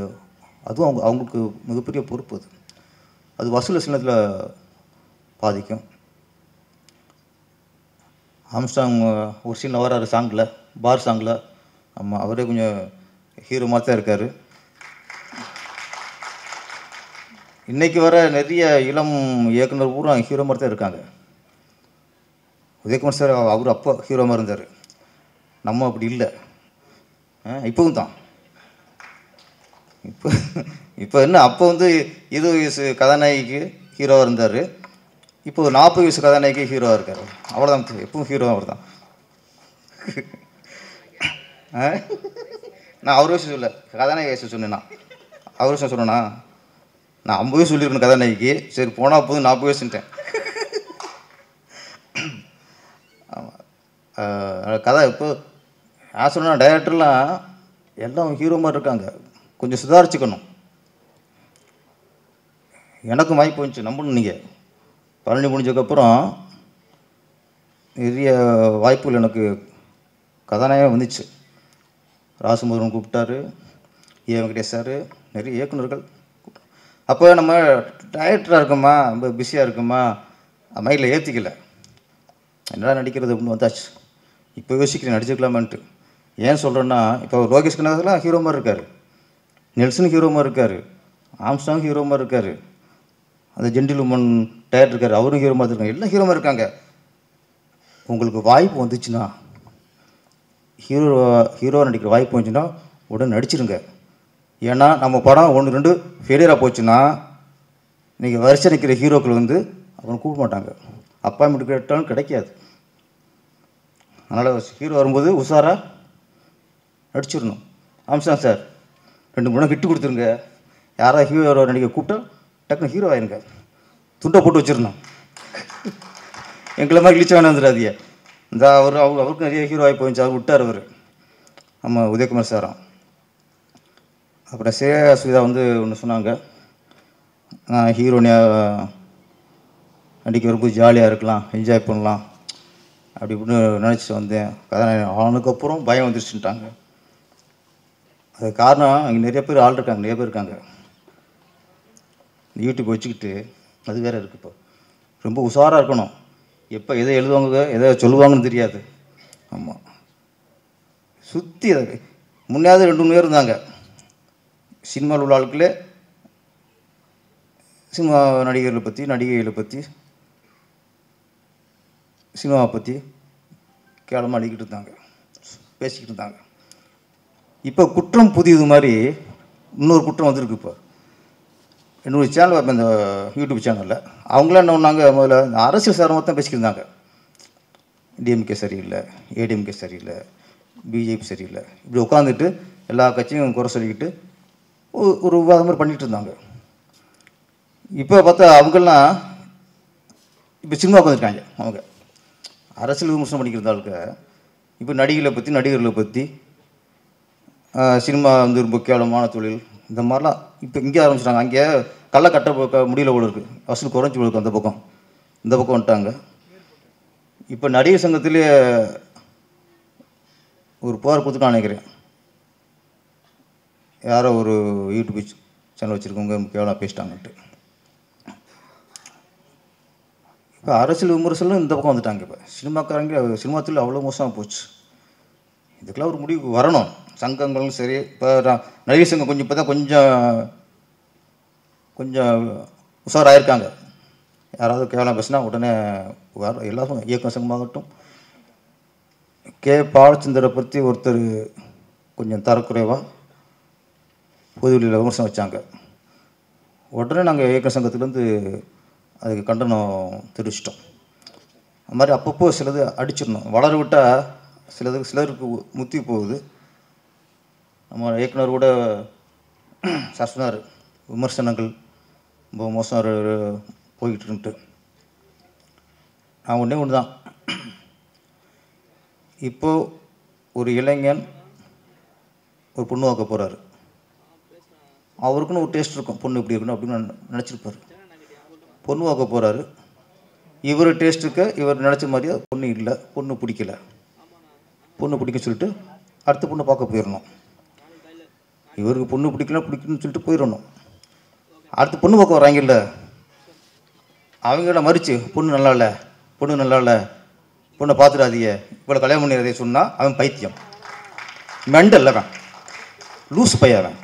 அதுவும் அவங்களுக்கு மிகப்பெரிய பொறுப்பு. அது வசூல் சின்னத்தில் பாதிக்கும். ஆம்ஸ்டாங் ஒரு சீனில் வராரு சாங்கில், பார் சாங்கில். ஆமாம், அவரே கொஞ்சம் ஹீரோ மாதிரி தான் இருக்கார். இன்றைக்கி வர நிறைய இளம் இயக்குனர் பூரா ஹீரோ மாதிரி தான் இருக்காங்க. உதயகுமார் சார் அவர் அப்போ ஹீரோ மாதிரி இருந்தார், நம்ம அப்படி இல்லை. இப்போவும் தான். இப்போ என்ன, அப்போ வந்து 20 வயசு கதாநாயகிக்கு ஹீரோவாக இருந்தார், இப்போ 40 வயசு கதாநாயகி ஹீரோவாக இருக்கார். அவ்வளோதான், எப்பவும் ஹீரோ அவர் தான். நான் அவர் வயசு சொல்ல, கதாநாயகி வயசு சொன்னேன்னா அவர் வயசு சொன்னேன்னா, நான் 50 வயசு சொல்லியிருக்கேன் கதாநாயகிக்கு. சரி போனால் போதும் 40 வயசுன்ட்டேன். ஆமாம், கதை இப்போ நான் சொன்ன டைரக்டர்லாம் எல்லாம் ஹீரோ மாதிரி இருக்காங்க. கொஞ்சம் சுதாரிச்சுக்கணும். எனக்கும் வாய்ப்பு வந்துச்சு, நம்பணும். நீங்கள் பழனி முடிஞ்சதுக்கப்புறம் நிறைய வாய்ப்புகள் எனக்கு கதாநாயகம் வந்துச்சு. ராசுமுருகன் கூப்பிட்டாரு, ஏ வெங்கடேஷ் சார், நிறைய இயக்குநர்கள். அப்போ நம்ம டைரக்டராக இருக்கோமா, ரொம்ப பிஸியாக இருக்குமா, மைண்டில் ஏற்றிக்கல, என்னடா நடிக்கிறது அப்படின்னு வந்தாச்சு. இப்போ யோசிக்கிறேன் நடிச்சுக்கலாமான்ட்டு. ஏன் சொல்கிறேன்னா, இப்போ லோகேஷ் கனகராஜ்லாம் ஹீரோ மாதிரி இருக்கார், நெல்சன் ஹீரோ மாதிரி இருக்கார், ஆம்ஸ்டாங் ஹீரோ மாதிரி இருக்கார், அந்த ஜென்டில்மன் டைரக்டர் இருக்கார், அவரும் ஹீரோ மாதிரி இருக்காங்க, எல்லாம் ஹீரோ மாதிரி இருக்காங்க. உங்களுக்கு வாய்ப்பு வந்துச்சுன்னா, ஹீரோ நடிக்கிற வாய்ப்பு வந்துச்சுன்னா உடனே நடிச்சிருங்க. ஏன்னா நம்ம படம் 1 2 ஃபெயிலியராக போச்சுன்னா இன்றைக்கி வரிசை நிற்கிற ஹீரோக்கள் வந்து அப்புறம் கூப்பிட மாட்டாங்க, அப்பாயின்மெண்ட் கேட்டாலும் கிடைக்காது. அதனால் ஹீரோ வரும்போது உஷாராக நடிச்சிடணும். ஆம்ஸ்டாங் சார் 2 3 ஹிட்டு கொடுத்துருங்க. யாராவது ஹீரோ நடிக்க கூப்பிட்டா டக்குன்னு ஹீரோ ஆயிருங்க, துண்டை போட்டு வச்சிடணும். எங்களை மாதிரி கிழிச்ச வேணாம் வந்துடாதீங்க. இந்த அவருக்கு நிறைய ஹீரோ ஆகி போயிடுச்சு, அவர் விட்டார் அவர். நம்ம உதயகுமார் சாரம். அப்புறம் ஸ்ரேயா வந்து ஒன்று சொன்னாங்க, நான் ஹீரோனியாக நடிக்க வரும்போது ஜாலியாக இருக்கலாம், என்ஜாய் பண்ணலாம் அப்படி இப்படின்னு நினச்சிட்டு வந்தேன். கதாநாயகன் ஆனதுக்கப்புறம் பயம் வந்துருச்சுட்டாங்க. அது காரணம், அங்கே நிறைய பேர் ஆள் இருக்காங்க, நிறைய பேர் இருக்காங்க. யூடியூப் வச்சுக்கிட்டு அது வேறு இருக்குது. இப்போ ரொம்ப உஷாராக இருக்கணும். எப்போ எதை எழுதுவாங்க எதை சொல்லுவாங்கன்னு தெரியாது. ஆமாம், சுற்றி அதை முன்னாவது 2 3 பேர் இருந்தாங்க சினிமாவில் உள்ள ஆட்களே. சினிமா நடிகர்களை பற்றி, நடிகைகளை பற்றி, சினிமாவை பற்றி கேவலமாக அடிக்கிட்டு இருந்தாங்க, பேசிக்கிட்டு இருந்தாங்க. இப்போ குற்றம் புதியது மாதிரி இன்னொரு குற்றம் வந்திருக்கு. இப்போ என்னோடய சேனல் பார்ப்பேன், இந்த யூடியூப் சேனலில். அவங்களாம் என்ன பண்ணாங்க, முதல்ல இந்த அரசியல் சாரமாக தான் பேசிக்கிட்டு இருந்தாங்க. டிஎம்கே சரியில்லை, ஏடிஎம்கே சரியில்லை, பிஜேபி சரியில்லை, இப்படி உட்காந்துட்டு எல்லா கட்சியும் குறை சொல்லிக்கிட்டு ஒரு விவாதம் மாதிரி பண்ணிகிட்டு இருந்தாங்க. இப்போ பார்த்தா அவங்கெல்லாம் இப்போ சினிமாவுக்கு வந்துருக்காங்க. அவங்க அரசியல் விமர்சனம் பண்ணிக்கிட்டு இருந்தாளுக்கு இப்போ நடிகர்களை பற்றி சினிமா வந்து ரொம்ப கேவலமான தொழில் இந்த மாதிரிலாம் இப்போ இங்கே ஆரம்பிச்சிட்டாங்க. அங்கே கள்ள கட்ட முடியல போல இருக்குது, வசூல் குறைஞ்சி போல இருக்குது. அந்த பக்கம் இந்த பக்கம் வந்துட்டாங்க. இப்போ நடிகர் சங்கத்திலே ஒரு புகார் கொடுத்துட்டு நினைக்கிறேன், யாரோ ஒரு யூடியூப் சேனல் வச்சுருக்கவங்க கேவலமாக பேசிட்டாங்கன்ட்டு. இப்போ அரசியல் விமர்சனம் இந்த பக்கம் வந்துட்டாங்க. இப்போ சினிமாக்காரங்க சினிமா தொழில் அவ்வளோ மோசமாக போச்சு. இதுக்கெல்லாம் ஒரு முடிவு வரணும். சங்கங்களும் சரி, இப்போ நடிகர் சங்கம் கொஞ்சம் இப்போ தான் கொஞ்சம் உஷாராயிருக்காங்க. யாராவது கேவலம் பேசினா உடனே எல்லாரும் இயக்கம் சங்கமாகட்டும். கே பாலச்சந்தரை பற்றி ஒருத்தர் கொஞ்சம் தரக்குறைவாக பொதுவெளியில் விமர்சனம் வச்சாங்க. உடனே நாங்கள் இயக்க சங்கத்துலேருந்து அதுக்கு கண்டனம் தெரிவிச்சிட்டோம். அது மாதிரி அப்பப்போ சிலது அடிச்சிடணும். வளர விட்டால் சிலருக்கு முத்தி போகுது. நம்ம இயக்குனர் கூட சார் சொன்னார், விமர்சனங்கள் ரொம்ப மோசம் போய்கிட்டுன்ட்டு. நான் ஒன்று தான், இப்போது ஒரு இளைஞன் ஒரு பொண்ணு வாக்க போகிறாரு. அவருக்குன்னு ஒரு டேஸ்ட் இருக்கும், பொண்ணு இப்படி இருக்கணும் அப்படின்னு நினச்சிருப்பார். பொண்ணு வாக்க போகிறாரு. இவர் டேஸ்ட்டுக்கு இவர் நினச்ச மாதிரியே பொண்ணு இல்லை, பொண்ணு பிடிக்கல. பொண்ணு பிடிக்க சொல்லிட்டு அடுத்த பொண்ணை பார்க்க போயிடணும். இவருக்கு பொண்ணு பிடிக்கணும்னு சொல்லிட்டு போயிடணும். அடுத்த பொண்ணு பார்க்க வராங்கல்ல, அவங்கள மறித்து பொண்ணு நல்லா இல்லை, பொண்ணு நல்லா இல்லை, பொண்ணை பார்த்துடாதீங்க, இவ்வளோ கல்யாணம் பண்ணிடுறதே சொன்னால் அவன் பைத்தியம், மெண்டல், அவன் லூஸ் பையன்.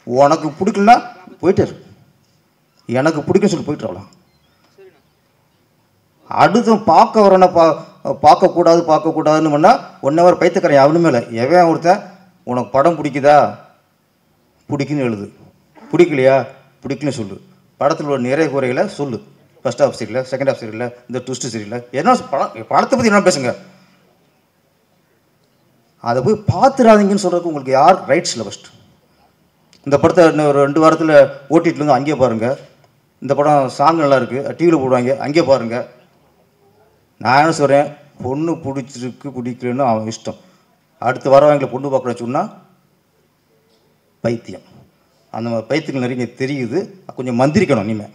உனக்கு பிடிக்கலன்னா போயிட்டு எனக்கு பிடிக்குன்னு சொல்லி போயிட்டு வரலாம். அடுத்து பார்க்க வரேன்னா பார்க்கக்கூடாதுன்னு பண்ணால் 1 ஹவர் பைத்தியக்காரன் அவனுமே இல்லை. எவன் ஒருத்தன் உனக்கு படம் பிடிக்குதா, பிடிக்குன்னு எழுது, பிடிக்கலையா பிடிக்குன்னு சொல்லு, படத்தில் உள்ள நிறைய குறைகளை சொல்லு, ஃபர்ஸ்ட் ஹாஃப் சரியில்லை, செகண்ட் ஹாஃப் சரியில்லை, இந்த ட்விஸ்ட்டு சரியில்லை, என்ன படத்தை பற்றி என்ன பேசுங்க. அதை போய் பார்த்துடாதீங்கன்னு சொல்கிறதுக்கு உங்களுக்கு யார் ரைட்ஸ் இல்லை? ஃபஸ்ட்டு இந்த படத்தை இன்னும் ஒரு 2 வாரத்தில் ஓட்டிட்டுலேருந்து அங்கேயே பாருங்கள். இந்த படம் சாங் நல்லா இருக்குது, டிவியில் போடுவாங்க, அங்கேயே பாருங்கள். நான் என்ன சொல்கிறேன், பொண்ணு பிடிச்சிருக்கு பிடிக்கலன்னு அவன் இஷ்டம். அடுத்து வரவங்களை பொண்ணு பார்க்கணும்னு சொன்னால் பைத்தியம். அந்த மாதிரி பைத்தியங்கள் நிறைய தெரியுது. கொஞ்சம் மந்திரிக்கணும், இனிமேல்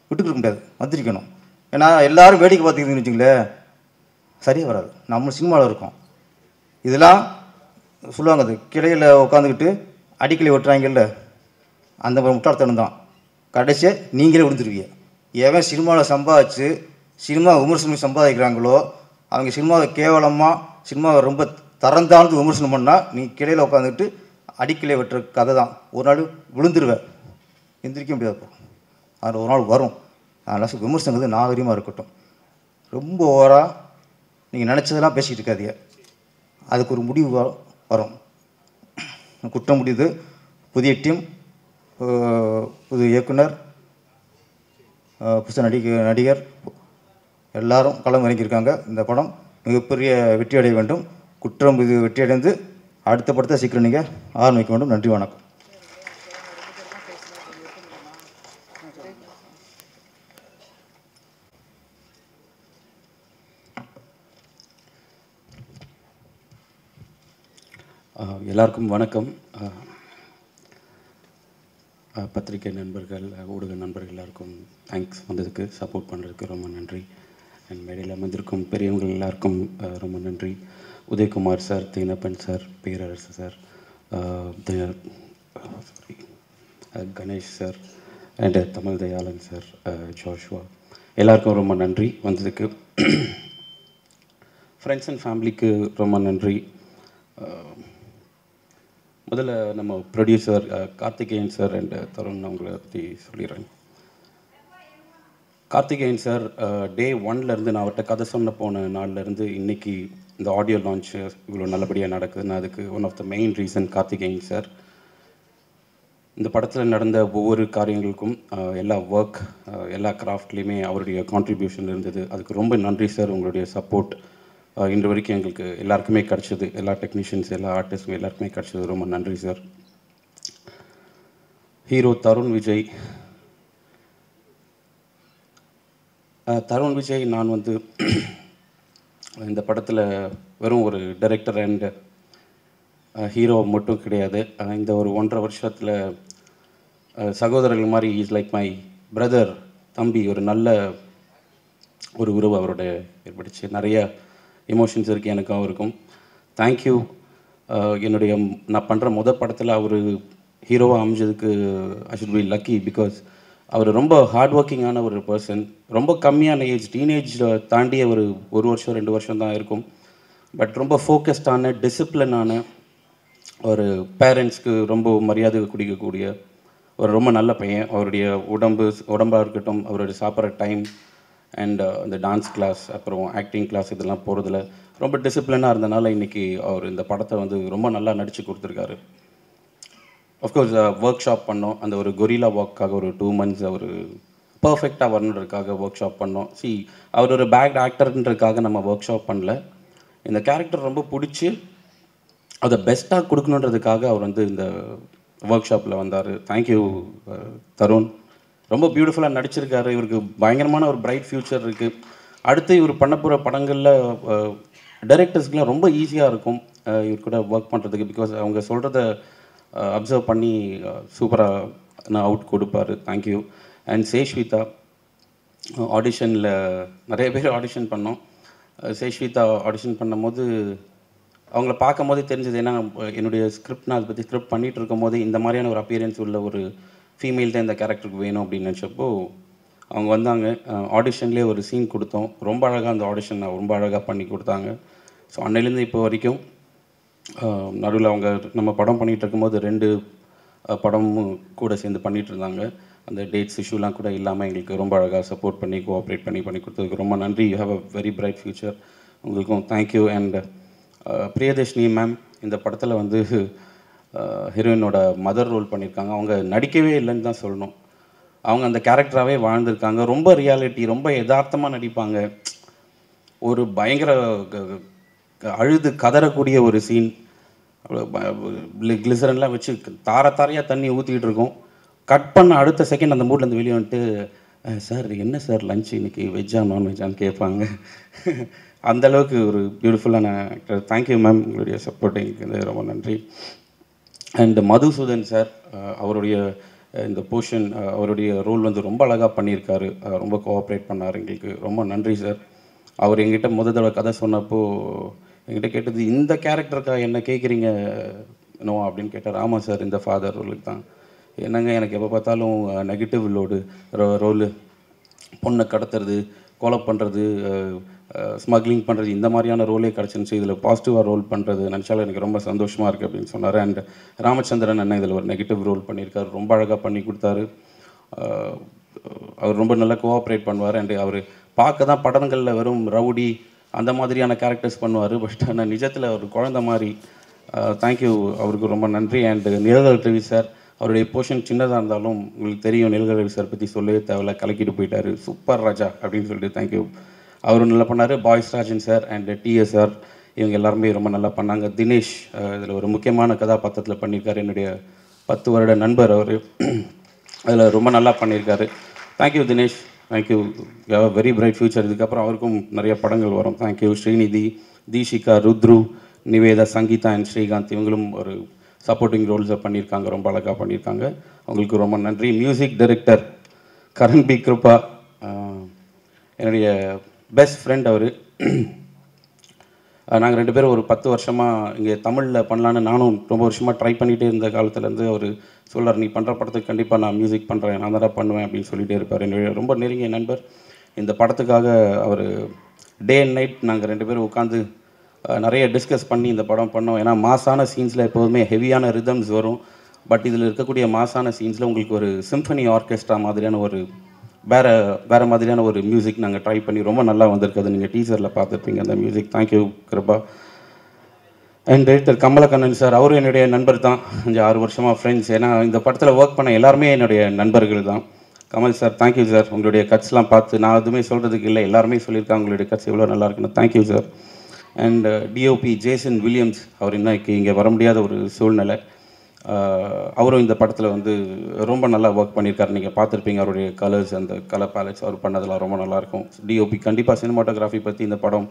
விட்டுக்கிற முடியாது, மந்திரிக்கணும். ஏன்னா எல்லோரும் வேடிக்கை பார்த்துக்கிதுன்னு வச்சுங்களேன், சரியாக வராது. நம்ம சினிமாவில் இருக்கோம். இதெல்லாம் சொல்லுவாங்க, அது கிளையில் உட்காந்துக்கிட்டு அடிக்கலை வெட்டுறாங்கல்ல, அந்த மாதிரி முட்டாள்தனம் தான். கடைசியாக நீங்களே விழுந்துருவீங்க. எவன் சினிமாவில் சம்பாதிச்சு சினிமா விமர்சனம் சம்பாதிக்கிறாங்களோ அவங்க சினிமாவை கேவலமாக, சினிமாவை ரொம்ப தரந்தாழ்ந்து விமர்சனம் பண்ணால் நீ கிளையில் உட்காந்துக்கிட்டு அடிக்கலை வெட்டுற கதை தான். ஒரு நாள் விழுந்துருவேன், எந்திரிக்க முடியாது. அதில் ஒரு நாள் வரும். அதனால் விமர்சனங்கிறது நாகரிகமாக இருக்கட்டும். ரொம்ப ஓவராக நீங்கள் நினச்சதெல்லாம் பேசிக்கிட்டு இருக்காதீங்க. அதுக்கு ஒரு முடிவு வரும். குற்றம் முடியுது. புதிய டீம், புது இயக்குனர், புதுசு நடிகர் எல்லாரும் களம் இறங்கியிருக்காங்க. இந்த படம் மிகப்பெரிய வெற்றி அடைய வேண்டும். குற்றம் இது வெற்றி அடைந்து அடுத்த படத்தை சீக்கிரம் நீங்கள் ஆரம்பிக்க வேண்டும். நன்றி, வணக்கம். எல்லாருக்கும் வணக்கம். பத்திரிகை நண்பர்கள், ஊடக நண்பர்கள் எல்லாருக்கும் தேங்க்ஸ் வந்ததுக்கு, சப்போர்ட் பண்ணுறதுக்கு ரொம்ப நன்றி. அண்ட் மேடையில் அமர்ந்திருக்கும் பெரியவங்கள் எல்லாருக்கும் ரொம்ப நன்றி. Udayakumar sir, Thenappan sir, Perarasu sir, Ganesh sir and Tamil Thayalan sir, Joshua, எல்லாருக்கும் ரொம்ப நன்றி வந்ததுக்கு. ஃப்ரெண்ட்ஸ் அண்ட் ஃபேமிலிக்கு ரொம்ப நன்றி. முதல்ல நம்ம producer Karthikeyan sir and Tarun அவங்கள பற்றி சொல்லிடுறேன். கார்த்திகேயன் சார் டே 1லேருந்து நான் அவர்கிட்ட கதை சொன்ன போன நாள்லேருந்து இன்றைக்கி இந்த ஆடியோ லான்ச் இவ்வளோ நல்லபடியாக நடக்குதுன்னு அதுக்கு one of the main reason Karthikeyan sir. இந்த படத்தில் நடந்த ஒவ்வொரு காரியங்களுக்கும் எல்லா ஒர்க், எல்லா கிராஃப்ட்லேயுமே அவருடைய கான்ட்ரிபியூஷன் இருந்தது. அதுக்கு ரொம்ப நன்றி சார். உங்களுடைய சப்போர்ட் இன்று வரைக்கும் எங்களுக்கு எல்லாருக்குமே கிடச்சிது. எல்லா டெக்னீஷியன்ஸ், எல்லா ஆர்டிஸ்ட்டும் எல்லாருக்குமே கிடச்சிது. ரொம்ப நன்றி சார். ஹீரோ தருண் விஜய். தருண் விஜய் நான் வந்து இந்த படத்தில் வெறும் ஒரு டைரக்டர் அண்ட் ஹீரோ மட்டும் கிடையாது. இந்த ஒரு 1.5 வருஷத்தில் சகோதரர்கள் மாதிரி இஸ் லைக் மை பிரதர், தம்பி. ஒரு நல்ல ஒரு உறவு அவரோட ஏற்படுச்சு. நிறைய எமோஷன்ஸ் இருக்குது எனக்கும் அவருக்கும். தேங்க்யூ. என்னுடைய நான் பண்ணுற படத்தில் அவர் ஹீரோவாக அமைஞ்சதுக்கு I should be lucky. Because அவர் ரொம்ப ஹார்ட் ஒர்க்கிங்கான ஒரு பர்சன். ரொம்ப கம்மியான ஏஜ், டீனேஜ் தாண்டிய ஒரு வருஷம் 2 வருஷம் தான் இருக்கும். பட் ரொம்ப ஃபோக்கஸ்டான, டிசிப்ளினான, ஒரு பேரண்ட்ஸ்க்கு ரொம்ப மரியாதை கொடுக்கக்கூடிய ஒரு ரொம்ப நல்ல பையன். அவருடைய உடம்பாக இருக்கட்டும், அவருடைய சாப்பிட்ற டைம் அண்ட் இந்த டான்ஸ் கிளாஸ் அப்புறம் ஆக்டிங் கிளாஸ் இதெல்லாம் போகிறதுல ரொம்ப டிசிப்ளினாக இருந்தனால இன்றைக்கி அவர் இந்த படத்தை வந்து ரொம்ப நல்லா நடித்து கொடுத்துருக்காரு. அஃப்கோர்ஸ் ஒர்க் ஷாப் பண்ணோம். அந்த ஒரு கொரில்லா வாக்காக ஒரு 2 months அவர் பர்ஃபெக்டாக வரணுன்றதுக்காக ஒர்க் ஷாப் பண்ணோம். அவர் ஒரு பேக்ட் ஆக்டர்ன்றதுக்காக நம்ம ஒர்க் ஷாப் பண்ணல. இந்த கேரக்டர் ரொம்ப பிடிச்சி அதை பெஸ்ட்டாக கொடுக்கணுன்றதுக்காக அவர் வந்து இந்த ஒர்க் ஷாப்பில் வந்தார். தேங்க்யூ தருண். ரொம்ப பியூட்டிஃபுல்லாக நடிச்சிருக்காரு. இவருக்கு பயங்கரமான ஒரு பிரைட் ஃப்யூச்சர் இருக்குது. அடுத்து இவர் பண்ண போகிற படங்களில் டைரக்டர்ஸ்க்குலாம் ரொம்ப ஈஸியாக இருக்கும் இவர் கூட ஒர்க் பண்ணுறதுக்கு. பிகாஸ் அவங்க சொல்கிறத அப்சர்வ் பண்ணி சூப்பராக நான் அவுட் கொடுப்பார். தேங்க்யூ. அண்ட் சேஷ்விதா ஆடிஷனில் நிறைய பேர் ஆடிஷன் பண்ணோம். சேஷ்விதா ஆடிஷன் பண்ணும்போது அவங்கள பார்க்கும் போதே தெரிஞ்சது. ஏன்னா என்னுடைய ஸ்கிரிப்ட் நான் அதை பற்றி ஸ்கிரிப்ட் பண்ணிகிட்டு இருக்கும் போது இந்த மாதிரியான ஒரு அப்பியரன்ஸ் உள்ள ஒரு ஃபீமேல் தான் இந்த கேரக்டருக்கு வேணும் அப்படின்னு நினச்சப்போ அவங்க வந்தாங்க. ஆடிஷன்லேயே ஒரு சீன் கொடுத்தோம். ரொம்ப அழகாக அந்த ஆடிஷன் ரொம்ப அழகாக பண்ணி கொடுத்தாங்க. ஸோ அன்னையிலேருந்து இப்போ வரைக்கும் நடுவில் அவங்க நம்ம படம் பண்ணிகிட்டு இருக்கும்போது 2 படமும் கூட சேர்ந்து பண்ணிகிட்டு இருந்தாங்க. அந்த டேட்ஸ் இஷ்யூலாம் கூட இல்லாமல் எங்களுக்கு ரொம்ப அழகாக சப்போர்ட் பண்ணி கோஆப்ரேட் பண்ணி கொடுத்ததுக்கு ரொம்ப நன்றி. You have a very bright future. உங்களுக்கும் தேங்க்யூ. அண்ட் பிரியதர்ஷினி மேம் இந்த படத்தில் வந்து ஹீரோயினோட மதர் ரோல் பண்ணியிருக்காங்க. அவங்க நடிக்கவே இல்லைன்னு தான் சொல்லணும். அவங்க அந்த கேரக்டராகவே வாழ்ந்திருக்காங்க. ரொம்ப ரியாலிட்டி, ரொம்ப யதார்த்தமாக நடிப்பாங்க. ஒரு பயங்கர அழுது கதறக்கூடிய ஒரு சீன், கிளிசரன்லாம் வச்சு தாரையாக தண்ணி ஊற்றிக்கிட்டு இருக்கோம். கட் பண்ண அடுத்த செகண்ட் அந்த மூட்லேருந்து வெளியே வந்துட்டு, சார் என்ன சார் லஞ்ச் இன்னைக்கு வெஜ்ஜா நான்வெஜ்ஜான்னு கேட்பாங்க. அந்தளவுக்கு ஒரு பியூட்டிஃபுல்லான ஆக்டர். தேங்க்யூ மேம், உங்களுடைய சப்போர்ட்டிங்க்கு ரொம்ப நன்றி. அண்ட் மதுசூதன் சார் அவருடைய இந்த போர்ஷன் அவருடைய ரோல் வந்து ரொம்ப அழகாக பண்ணியிருக்காரு. ரொம்ப கோஆப்ரேட் பண்ணார். எங்களுக்கு ரொம்ப நன்றி சார். அவர் எங்கிட்ட தடவை கதை சொன்னப்போ என்கிட்ட கேட்டது, இந்த கேரக்டருக்காக என்ன கேட்குறீங்க நோ அப்படின்னு கேட்டார். ஆமாம் சார், இந்த ஃபாதர் ரோலுக்கு தான். என்னங்க எனக்கு எப்போ பார்த்தாலும் நெகட்டிவ் ரோலு, பொண்ணை கடத்துறது, கொலை பண்ணுறது, ஸ்மக்லிங் பண்ணுறது, இந்த மாதிரியான ரோலே கிடச்சிருந்துச்சு. இதில் பாசிட்டிவாக ரோல் பண்ணுறது நினச்சாலும் எனக்கு ரொம்ப சந்தோஷமாக இருக்குது அப்படின்னு சொன்னார். அண்ட் ராமச்சந்திரன் அண்ணன் இதில் ஒரு நெகட்டிவ் ரோல் பண்ணியிருக்காரு. ரொம்ப அழகாக பண்ணி கொடுத்தாரு. அவர் ரொம்ப நல்லா கோஆப்ரேட் பண்ணுவார். அண்டு அவர் பார்க்க தான் படங்களில் வெறும் ரவுடி அந்த மாதிரியான கேரக்டர்ஸ் பண்ணுவார். பட் ஆனால் நிஜத்தில் ஒரு குழந்த மாதிரி. தேங்க்யூ, அவருக்கு ரொம்ப நன்றி. அண்டு நிழல்கள் ரவி சார், அவருடைய போர்ஷன் சின்னதாக இருந்தாலும் உங்களுக்கு தெரியும், நிழல்கள் ரவி சார் பற்றி சொல்லவே தேவையில்ல, கலக்கிட்டு போயிட்டார். சூப்பர் ராஜா அப்படின்னு சொல்லிட்டு தேங்க்யூ. அவரும் நல்லா பண்ணார். Boys Rajan sir and TS sir இவங்க எல்லாருமே ரொம்ப நல்லா பண்ணாங்க. தினேஷ் இதில் ஒரு முக்கியமான கதாபாத்திரத்தில் பண்ணியிருக்காரு. என்னுடைய 10 வருட நண்பர் அவர். அதில் ரொம்ப நல்லா பண்ணியிருக்காரு. Thank you Dinesh, thank you. Very bright future. இதுக்கப்புறம் அவருக்கும் நிறைய படங்கள் வரும். தேங்க்யூ. ஸ்ரீநிதி, தீஷிகா, ருத்ரு, நிவேதா, சங்கீதா அண்ட் ஸ்ரீகாந்த் இவங்களும் ஒரு சப்போர்ட்டிங் ரோல்ஸை பண்ணியிருக்காங்க. ரொம்ப அழகாக பண்ணியிருக்காங்க. அவங்களுக்கு ரொம்ப நன்றி. Music director Karan P Kiruba, என்னுடைய பெஸ்ட் ஃப்ரெண்ட் அவர். நாங்கள் 2 பேரும் ஒரு 10 வருஷமாக இங்கே தமிழில் பண்ணலான்னு நானும் ரொம்ப வருஷமாக ட்ரை பண்ணிகிட்டே இருந்த காலத்துலேருந்து அவர் சொல்கிறார், நீ பண்ணுற படத்துக்கு கண்டிப்பாக நான் மியூசிக் பண்ணுறேன், நான் தான் பண்ணுவேன் அப்படின்னு சொல்லிகிட்டே இருப்பார். என்னுடைய ரொம்ப நெருங்கிய நண்பர். இந்த படத்துக்காக அவர் டே அண்ட் நைட் நாங்கள் 2 பேரும் உட்காந்து நிறைய டிஸ்கஸ் பண்ணி இந்த படம் பண்ணோம். ஏன்னா மாசான சீன்ஸில் எப்போதுமே ஹெவியான ரிதம்ஸ் வரும். பட் இதில் இருக்கக்கூடிய மாசான சீன்ஸில் உங்களுக்கு ஒரு சிம்ஃபனி ஆர்கெஸ்ட்ரா மாதிரியான ஒரு வேறு மாதிரியான ஒரு மியூசிக் நாங்கள் ட்ரை பண்ணி ரொம்ப நல்லா வந்திருக்குது. நீங்கள் டீசரில் பார்த்துருப்பீங்க அந்த music. Thank you Kiruba. And director Kamalakannan sir, அவரும் என்னுடைய நண்பர் தான். 5-6 வருஷமாக ஃப்ரெண்ட்ஸ். ஏன்னா இந்த படத்தில் ஒர்க் பண்ண எல்லாருமே என்னுடைய நண்பர்கள் தான். Kamal sir, thank you sir. உங்களுடைய கட்ஸ்லாம் பார்த்து நான் எதுவுமே சொல்கிறதுக்கு இல்லை, எல்லாருமே சொல்லியிருக்காங்க உங்களுடைய கட்ஸ் எவ்வளோ நல்லா இருக்குன்னு. Thank you sir. And DOP Jason Williams, அவர் இன்னைக்கு இங்கே வர முடியாத ஒரு சூழ்நிலை. அவரும் இந்த படத்தில் வந்து ரொம்ப நல்லா ஒர்க் பண்ணியிருக்காரு. நீங்கள் பார்த்துருப்பீங்க அவருடைய கலர்ஸ், அந்த கலர் பேலட்ஸ் அவர் பண்ணதெல்லாம் ரொம்ப நல்லாயிருக்கும். டிஓபி கண்டிப்பாக சினிமாட்டோகிராஃபி பற்றி இந்த படம்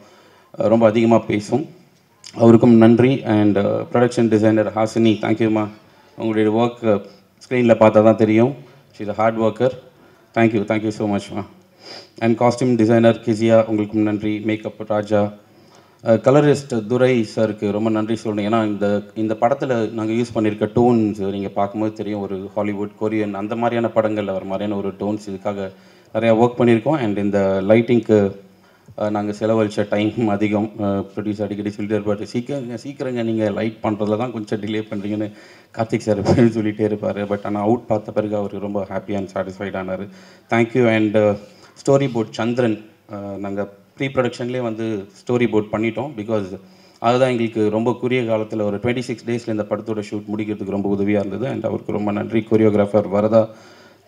ரொம்ப அதிகமாக பேசும். அவருக்கும் நன்றி. அண்ட் ப்ரொடக்ஷன் டிசைனர் ஹாசினி, தேங்க்யூம்மா. உங்களுடைய ஒர்க் ஸ்க்ரீனில் பார்த்தா தான் தெரியும். She is a hard worker. Thank you so மச்மா. அண்ட் காஸ்டியூம் டிசைனர் கிசியா, உங்களுக்கும் நன்றி. மேக்கப் ராஜா, கலரிஸ்ட் துரை சாருக்கு ரொம்ப நன்றி சொல்லணும். ஏன்னா இந்த படத்தில் நாங்கள் யூஸ் பண்ணியிருக்க டோன்ஸ் நீங்கள் பார்க்கும்போது தெரியும், ஒரு ஹாலிவுட், கொரியன் அந்த மாதிரியான படங்களில் வர மாதிரியான ஒரு டோன்ஸ் இதுக்காக நிறையா ஒர்க் பண்ணியிருக்கோம். அண்ட் இந்த லைட்டிங்க்கு நாங்கள் செலவழித்த டைம் அதிகம். ப்ரொடியூஸ் அடிக்கடி சொல்லிட்டே இருப்பார், சீக்கிரங்க நீங்கள் லைட் பண்ணுறதுல தான் கொஞ்சம் டிலே பண்ணுறீங்கன்னு கார்த்திக் சார் சொல்லிகிட்டே இருப்பார். பட் ஆனால் அவுட் பார்த்த பிறகு அவர் ரொம்ப ஹாப்பி அண்ட் சாட்டிஸ்ஃபைட் ஆனார். தேங்க்யூ. அண்ட் ஸ்டோரி போர்ட் சந்திரன், நாங்கள் ப்ரீ ப்ரொடக்ஷன்லேயே வந்து ஸ்டோரி போர்ட் பண்ணிட்டோம். பிகாஸ் அதுதான் எங்களுக்கு ரொம்ப குறுகிய காலத்தில் ஒரு 26 டேஸில் இந்த படத்தோட ஷூட் முடிக்கிறதுக்கு ரொம்ப உதவியாக இருந்தது. அண்ட் அவருக்கு ரொம்ப நன்றி. Choreographer Varadha,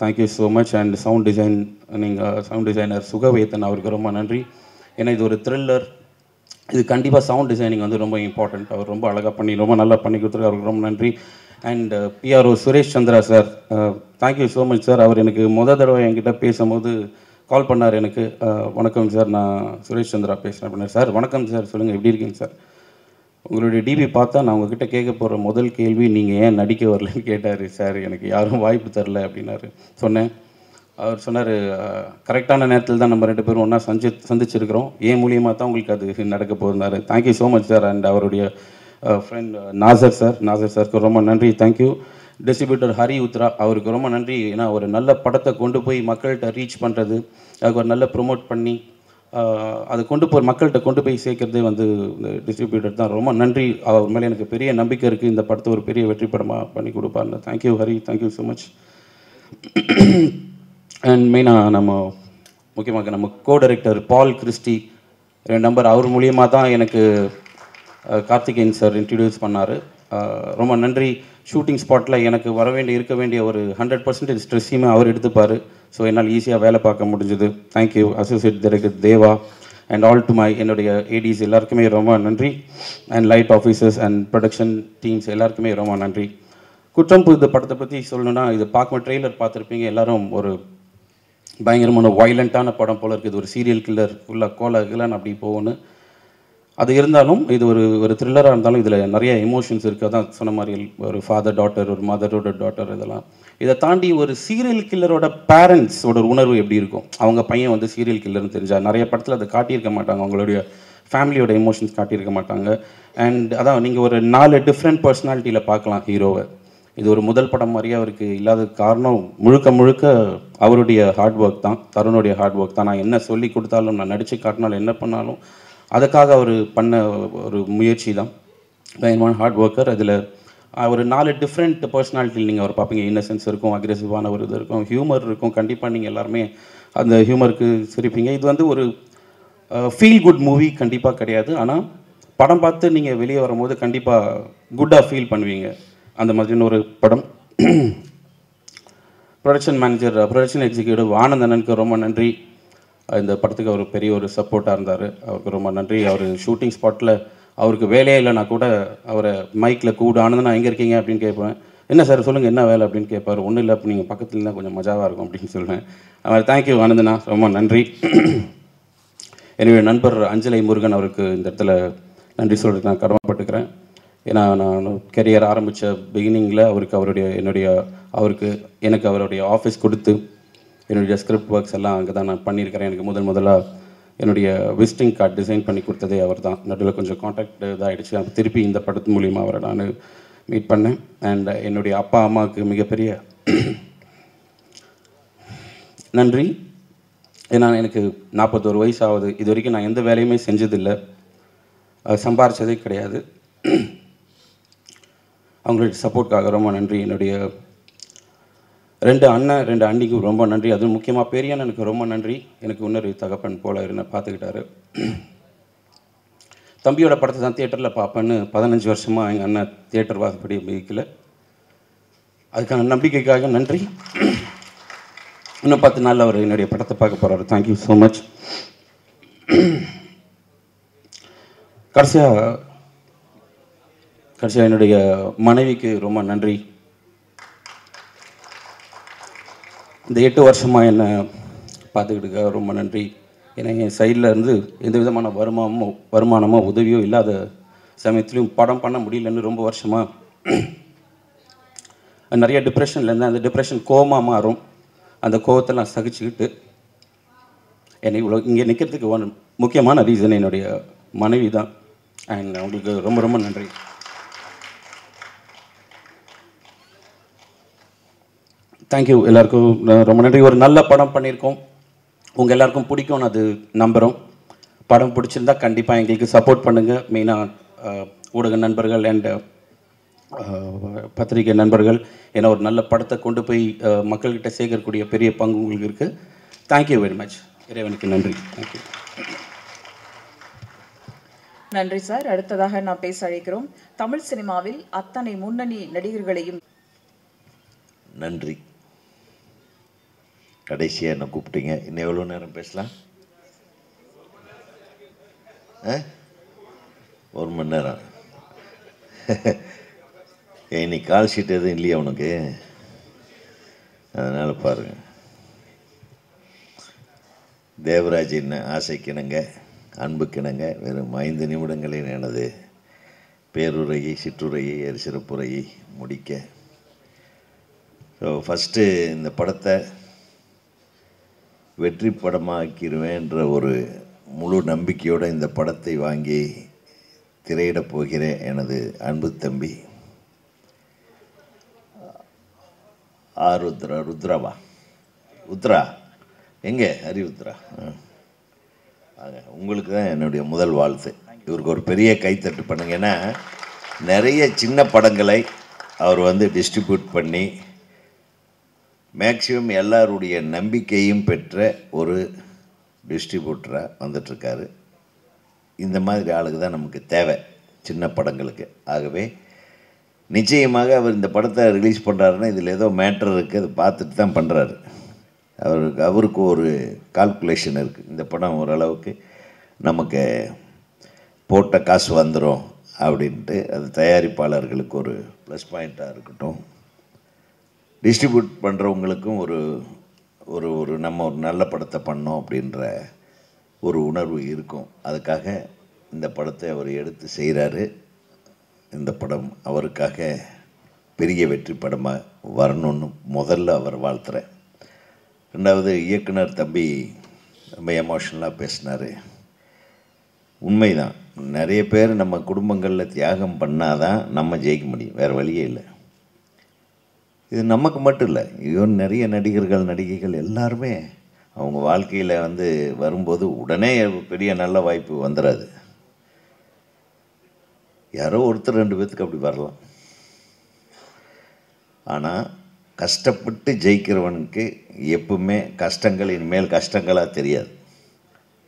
thank you so much. And sound designer Sugavethan, அவருக்கு ரொம்ப நன்றி. ஏன்னா இது ஒரு த்ரில்லர், இது கண்டிப்பாக சவுண்ட் டிசைனிங் வந்து ரொம்ப இம்பார்ட்டண்ட். அவர் ரொம்ப அழகாக பண்ணி ரொம்ப நல்லா பண்ணி கொடுத்துருக்கு, அவருக்கு ரொம்ப நன்றி. And PRO Suresh Chandra sir, thank you so much sir. அவர் எனக்கு தடவை என்கிட்ட பேசும்போது கால் பண்ணார் எனக்கு, வணக்கம் சார், நான் சுரேஷ் சந்திரா பேசுகிறேன் அப்படின்னாரு. சார் வணக்கம் சார், சொல்லுங்கள் எப்படி இருக்கீங்க சார், உங்களுடைய டிபி பார்த்தா நான் உங்ககிட்ட கேட்க போகிற முதல் கேள்வி நீங்கள் ஏன் நடிக்க வரலன்னு கேட்டார். சார் எனக்கு யாரும் வாய்ப்பு தரல அப்படின்னாரு. சொன்னேன். அவர் சொன்னார், கரெக்டான நேரத்தில் தான் நம்ம 2 பேரும் ஒன்றா சந்திச்சிருக்கிறோம், ஏன் மூலியமாக தான் உங்களுக்கு அது நடக்க போகிறாரு. Thank you so much sir. And அவருடைய ஃப்ரெண்ட் நாசர் சாருக்கு ரொம்ப நன்றி, தேங்க்யூ. டிஸ்ட்ரிபியூட்டர் ஹரி உத்ரா, அவருக்கு ரொம்ப நன்றி. ஏன்னா ஒரு நல்ல படத்தை கொண்டு போய் மக்கள்கிட்ட ரீச் பண்ணுறது, அதுக்கு ஒரு நல்ல ப்ரொமோட் பண்ணி அதை மக்கள்கிட்ட கொண்டு போய் சேர்க்கறதே வந்து இந்த டிஸ்ட்ரிபியூட்டர் தான். ரொம்ப நன்றி. அவர் மேலே எனக்கு பெரிய நம்பிக்கை இருக்குது, இந்த படத்தை ஒரு பெரிய வெற்றி படமாக பண்ணி கொடுப்பாருன்னு. Thank you Hari, thank you so much. And மெயினாக முக்கியமாக நம்ம co director Paul Christy 2 number, அவர் மூலியமாக தான் எனக்கு கார்த்திகேயன் சார் இன்ட்ரடியூஸ் பண்ணார். ரொம்ப நன்றி. ஷூட்டிங் ஸ்பாட்டில் எனக்கு இருக்க வேண்டிய ஒரு 100% ஸ்ட்ரெஸ்ஸையுமே அவர் எடுத்துப்பார். ஸோ என்னால் ஈஸியாக வேலை பார்க்க முடிஞ்சது. Thank you associate director Deva and all to என்னுடைய ஏடிஸ் எல்லாருக்குமே ரொம்ப நன்றி. And light officers and production teams எல்லாருக்குமே ரொம்ப நன்றி. குற்றம் புதிது படத்தை பற்றி சொல்லணுன்னா, இது பார்க்கும்போது ட்ரெய்லர் பார்த்துருப்பீங்க, எல்லோரும் ஒரு பயங்கரமான வயலண்ட்டான படம் போல் இருக்குது, ஒரு சீரியல் கில்லர் ஃபுல்லாக கோலகிலன் அப்படி போகணுன்னு. அது இருந்தாலும் இது ஒரு த்ரில்லராக இருந்தாலும் இதில் நிறைய எமோஷன்ஸ் இருக்குது. அதான் சொன்ன மாதிரி ஒரு ஃபாதர் டாட்டர், ஒரு மதரோட டாட்டர், இதெல்லாம். இதை தாண்டி ஒரு சீரியல் கில்லரோட பேரண்ட்ஸோட ஒரு உணர்வு எப்படி இருக்கும், அவங்க பையன் வந்து சீரியல் கில்லர்னு தெரிஞ்சால் நிறைய படத்தில் அதை காட்டியிருக்க மாட்டாங்க, அவங்களுடைய ஃபேமிலியோட எமோஷன்ஸ் காட்டியிருக்க மாட்டாங்க. அண்ட் அதான் நீங்கள் ஒரு 4 டிஃப்ரெண்ட் பர்சனாலிட்டியில் பார்க்கலாம் ஹீரோவை. இது ஒரு முதல் படம் மாதிரியே அவருக்கு இல்லாத காரணம் முழுக்க அவருடைய ஹார்ட் ஒர்க் தான், தருணுடைய ஹார்ட் ஒர்க் தான். நான் என்ன சொல்லி கொடுத்தாலும், நான் நடித்து காட்டினாலும், என்ன பண்ணாலும் அதுக்காக அவர் பண்ண ஒரு முயற்சி தான். பயங்கரமான ஹார்ட் ஒர்க்கர். அதில் ஒரு 4 டிஃப்ரெண்ட் பர்சனாலிட்டியில் நீங்கள் அவர் பார்ப்பீங்க. இன்னசென்ஸ் இருக்கும், அக்ரெசிவான ஒரு இது இருக்கும், ஹியூமர் இருக்கும். கண்டிப்பாக நீங்கள் எல்லாருமே அந்த ஹியூமருக்கு சிரிப்பீங்க. இது வந்து ஒரு ஃபீல் குட் மூவி கண்டிப்பாக கிடையாது. ஆனால் படம் பார்த்து நீங்கள் வெளியே வரும்போது கண்டிப்பாக குட்டாக ஃபீல் பண்ணுவீங்க. அந்த மாதிரியான ஒரு படம். ப்ரொடக்ஷன் மேனேஜர், ப்ரொடக்ஷன் எக்ஸிக்யூட்டிவ் ஆனந்தனனுக்கு ரொம்ப நன்றி. இந்த படத்துக்கு அவர் பெரிய ஒரு சப்போர்ட்டாக இருந்தார், அவருக்கு ரொம்ப நன்றி. அவர் ஷூட்டிங் ஸ்பாட்டில் அவருக்கு வேலையே இல்லைனா கூட அவரை மைக்கில் கூப்பிடு, ஆனந்தனா எங்கே இருக்கீங்க அப்படின்னு கேட்பேன். என்ன சார் சொல்லுங்கள், என்ன வேலை அப்படின்னு கேட்பார். ஒன்றும் இல்லை, அப்போ நீங்கள் பக்கத்தில் இருந்தால் கொஞ்சம் மஜாவாக இருக்கும் அப்படின்னு சொல்லுவேன். அவர் தேங்க்யூ ஆனந்தனா, ரொம்ப நன்றி. என்னுடைய நண்பர் அஞ்சலை முருகன், அவருக்கு இந்த இடத்துல நன்றி சொல்கிறதுக்கு நான் கடமைப்பட்டுக்கிறேன். ஏன்னா நான் கெரியர் ஆரம்பித்த பிகினிங்கில் அவருக்கு எனக்கு அவருடைய ஆஃபீஸ் கொடுத்து என்னுடைய ஸ்கிரிப்ட் ஒர்க்ஸ் எல்லாம் அங்கே தான் நான் பண்ணியிருக்கிறேன். எனக்கு முதலாக என்னுடைய விசிட்டிங் கார்டு டிசைன் பண்ணி கொடுத்ததே அவர் தான். நடுவில் கொஞ்சம் காண்டாக்ட் இதாகிடுச்சு, அப்போ திருப்பி இந்த படத்து மூலிமா அவரை நான் மீட் பண்ணேன். அண்ட் என்னுடைய அப்பா அம்மாவுக்கு மிகப்பெரிய நன்றி. ஏன்னா எனக்கு 41 வயசு ஆகுது, இது வரைக்கும் நான் எந்த வேலையுமே செஞ்சதில்லை, சம்பாரித்ததே கிடையாது. அவங்களுடைய சப்போர்ட்காக ரொம்ப நன்றி. என்னுடைய 2 அண்ணன் 2 அண்ணிக்கும் ரொம்ப நன்றி. அதுவும் முக்கியமாக பெரிய எனக்கு ரொம்ப நன்றி. எனக்கு இன்னொரு தகப்பன் போல என்ன பார்த்துக்கிட்டாரு. தம்பியோட படத்தை தான் தியேட்டரில் பார்ப்பேன்னு 15 வருஷமாக எங்கள் அண்ணன் தியேட்டர் வாசப்படி வைக்கல. அதுக்கான நம்பிக்கைக்காக நன்றி. இன்னும் 10 நாளில் அவர் என்னுடைய படத்தை பார்க்க போகிறாரு. Thank you so much. கடைசியாக என்னுடைய மனைவிக்கு ரொம்ப நன்றி. இந்த 8 வருஷமாக என்னை பார்த்துக்கிட்டுக்க ரொம்ப நன்றி. ஏன்னா என் சைடில் இருந்து எந்த விதமான வருமானமோ உதவியோ இல்லாத சமயத்துலையும் படம் பண்ண முடியலன்னு ரொம்ப வருஷமாக நிறைய டிப்ரெஷனில் இருந்தேன். அந்த டிப்ரெஷன் கோவமாக மாறும். அந்த கோவத்தை நான் சகிச்சுக்கிட்டு என்னை இவ்வளோ இங்கே நிற்கிறதுக்கு முக்கியமான ரீசன் என்னுடைய மனைவி தான். அண்ட் அவங்களுக்கு ரொம்ப ரொம்ப நன்றி. தேங்க்யூ எல்லாருக்கும் ரொம்ப நன்றி. ஒரு நல்ல படம் பண்ணியிருக்கோம், உங்கள் எல்லாருக்கும் பிடிக்கும்னு அது நம்புகிறோம். படம் பிடிச்சிருந்தா கண்டிப்பாக எங்களுக்கு சப்போர்ட் பண்ணுங்கள். மெயினாக ஊடக நண்பர்கள் அண்ட் பத்திரிகை நண்பர்கள். ஏன்னா ஒரு நல்ல படத்தை கொண்டு போய் மக்கள்கிட்ட சேர்க்கக்கூடிய பெரிய பங்கு உங்களுக்கு இருக்குது. Thank you very much. இறைவனுக்கு நன்றி. தேங்க்யூ. நன்றி சார். அடுத்ததாக நான் பேச அழைக்கிறோம் தமிழ் சினிமாவில் அத்தனை முன்னணி நடிகர்களையும். நன்றி. கடைசியாக என்ன கூப்பிட்டீங்க. இன்னும் எவ்வளோ நேரம் பேசலாம்? 1 மணி நேரம். இன்னைக்கு கால் ஷீட் எதுவும் இல்லையா உனக்கு? அதனால் பாருங்கள். தேவராஜின் ஆசைக்கிணங்க அன்புக்கிணங்க வெறும் 5 நிமிடங்களில் எனது பேருரையை சிற்றுரையை சிறப்புரையை முடிக்க. ஸோ ஃபஸ்ட்டு இந்த படத்தை வெற்றி படமாக்கிடுவேன்ற ஒரு முழு நம்பிக்கையோடு இந்த படத்தை வாங்கி திரையிடப் போகிற எனது அன்பு தம்பி ருத்ராவா உத்ரா எங்கே ஹரிஉத்ரா உங்களுக்கு தான் என்னுடைய முதல் வாழ்த்து. இவருக்கு ஒரு பெரிய கைத்தட்டு பண்ணுங்க. ஏன்னா நிறைய சின்ன படங்களை அவர் வந்து டிஸ்ட்ரிபியூட் பண்ணி மேக்சிமம் எல்லாருடைய நம்பிக்கையும் பெற்ற ஒரு டிஸ்ட்ரிபியூட்டராக வந்துட்டுருக்காரு. இந்த மாதிரி ஆளுக்கு தான் நமக்கு தேவை சின்ன படங்களுக்கு. ஆகவே நிச்சயமாக அவர் இந்த படத்தை ரிலீஸ் பண்ணுறாருன்னா இதில் ஏதோ மேட்டர் இருக்குது, அதை பார்த்துட்டு தான் பண்ணுறாரு. அவருக்கு ஒரு கால்குலேஷன் இருக்குது. இந்த படம் ஓரளவுக்கு நமக்கு போட்ட காசு வந்துடும் அப்படின்ட்டு. அது தயாரிப்பாளர்களுக்கு ஒரு ப்ளஸ் பாயிண்ட்டாக இருக்கட்டும், டிஸ்ட்ரிபியூட் பண்ணுறவங்களுக்கும் ஒரு ஒரு ஒரு நம்ம ஒரு நல்ல படத்தை பண்ணோம் அப்படின்ற ஒரு உணர்வு இருக்கும். அதுக்காக இந்த படத்தை அவர் எடுத்து செய்கிறாரு. இந்த படம் அவருக்காக பெரிய வெற்றி படமாக வரணும்னு முதல்ல அவர் வாழ்த்துறேன். ரெண்டாவது, இயக்குனர் தம்பி ரொம்ப எமோஷ்னலாக பேசினார். உண்மைதான். நிறைய பேர் நம்ம குடும்பங்களில் தியாகம் பண்ணால் தான் நம்ம ஜெயிக்க முடியும், வேறு வழியே இல்லை. இது நமக்கு மட்டும் இல்லை, இவன் நிறைய நடிகர்கள் நடிகைகள் எல்லாருமே அவங்க வாழ்க்கையில் வந்து வரும்போது உடனே பெரிய நல்ல வாய்ப்பு வந்துடாது. யாரோ ஒருத்தர் 2 பேர்த்துக்கு அப்படி வரலாம். ஆனால் கஷ்டப்பட்டு ஜெயிக்கிறவனுக்கு எப்பவுமே கஷ்டங்கள் இனிமேல் கஷ்டங்களாக தெரியாது.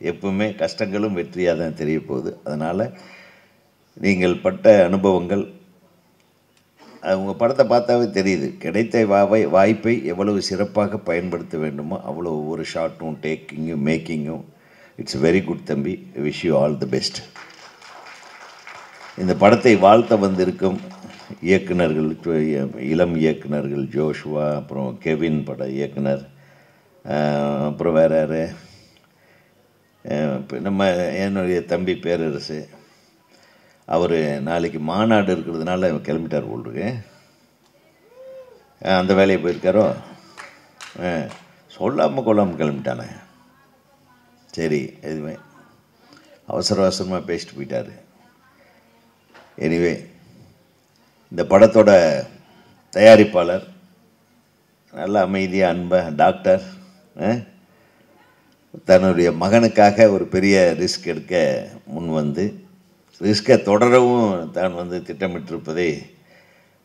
எப்பவுமே கஷ்டங்களும் வெற்றியாக தான் தெரிய போகுது. அதனால் நீங்கள் பட்ட அனுபவங்கள் அவங்க படத்தை பார்த்தாவே தெரியுது. கிடைத்த வாய்ப்பை எவ்வளவு சிறப்பாக பயன்படுத்த வேண்டுமோ அவ்வளோ ஒவ்வொரு ஷாட்டும் டேக்கிங்கும் மேக்கிங்கும். இட்ஸ் வெரி குட் தம்பி. Wish you all the best. இந்த படத்தை வாழ்த்த வந்திருக்கும் இயக்குனர்கள், இளம் இயக்குனர்கள் ஜோஷுவா, அப்புறம் கெவின் பட இயக்குனர், அப்புறம் வேறு யார், நம்ம என்னுடைய தம்பி பேரரசு. அவர் நாளைக்கு மாநாடு இருக்கிறதுனால கிளம்பிட்டார் போல்ருக்கு. அந்த வேலையை போயிருக்காரோ, சொல்லாமல் கொள்ளாமல் கிளம்பிட்டானே. சரி, எதுவுமே அவசர அவசரமாக பேசிட்டு போயிட்டார். எனிவே, இந்த படத்தோட தயாரிப்பாளர் நல்ல அமைதியாக அன்பாக டாக்டர் தன்னுடைய மகனுக்காக ஒரு பெரிய ரிஸ்க் எடுக்க முன் வந்து ரிஸ்கை தொடரவும் தான் வந்து திட்டமிட்டிருப்பதை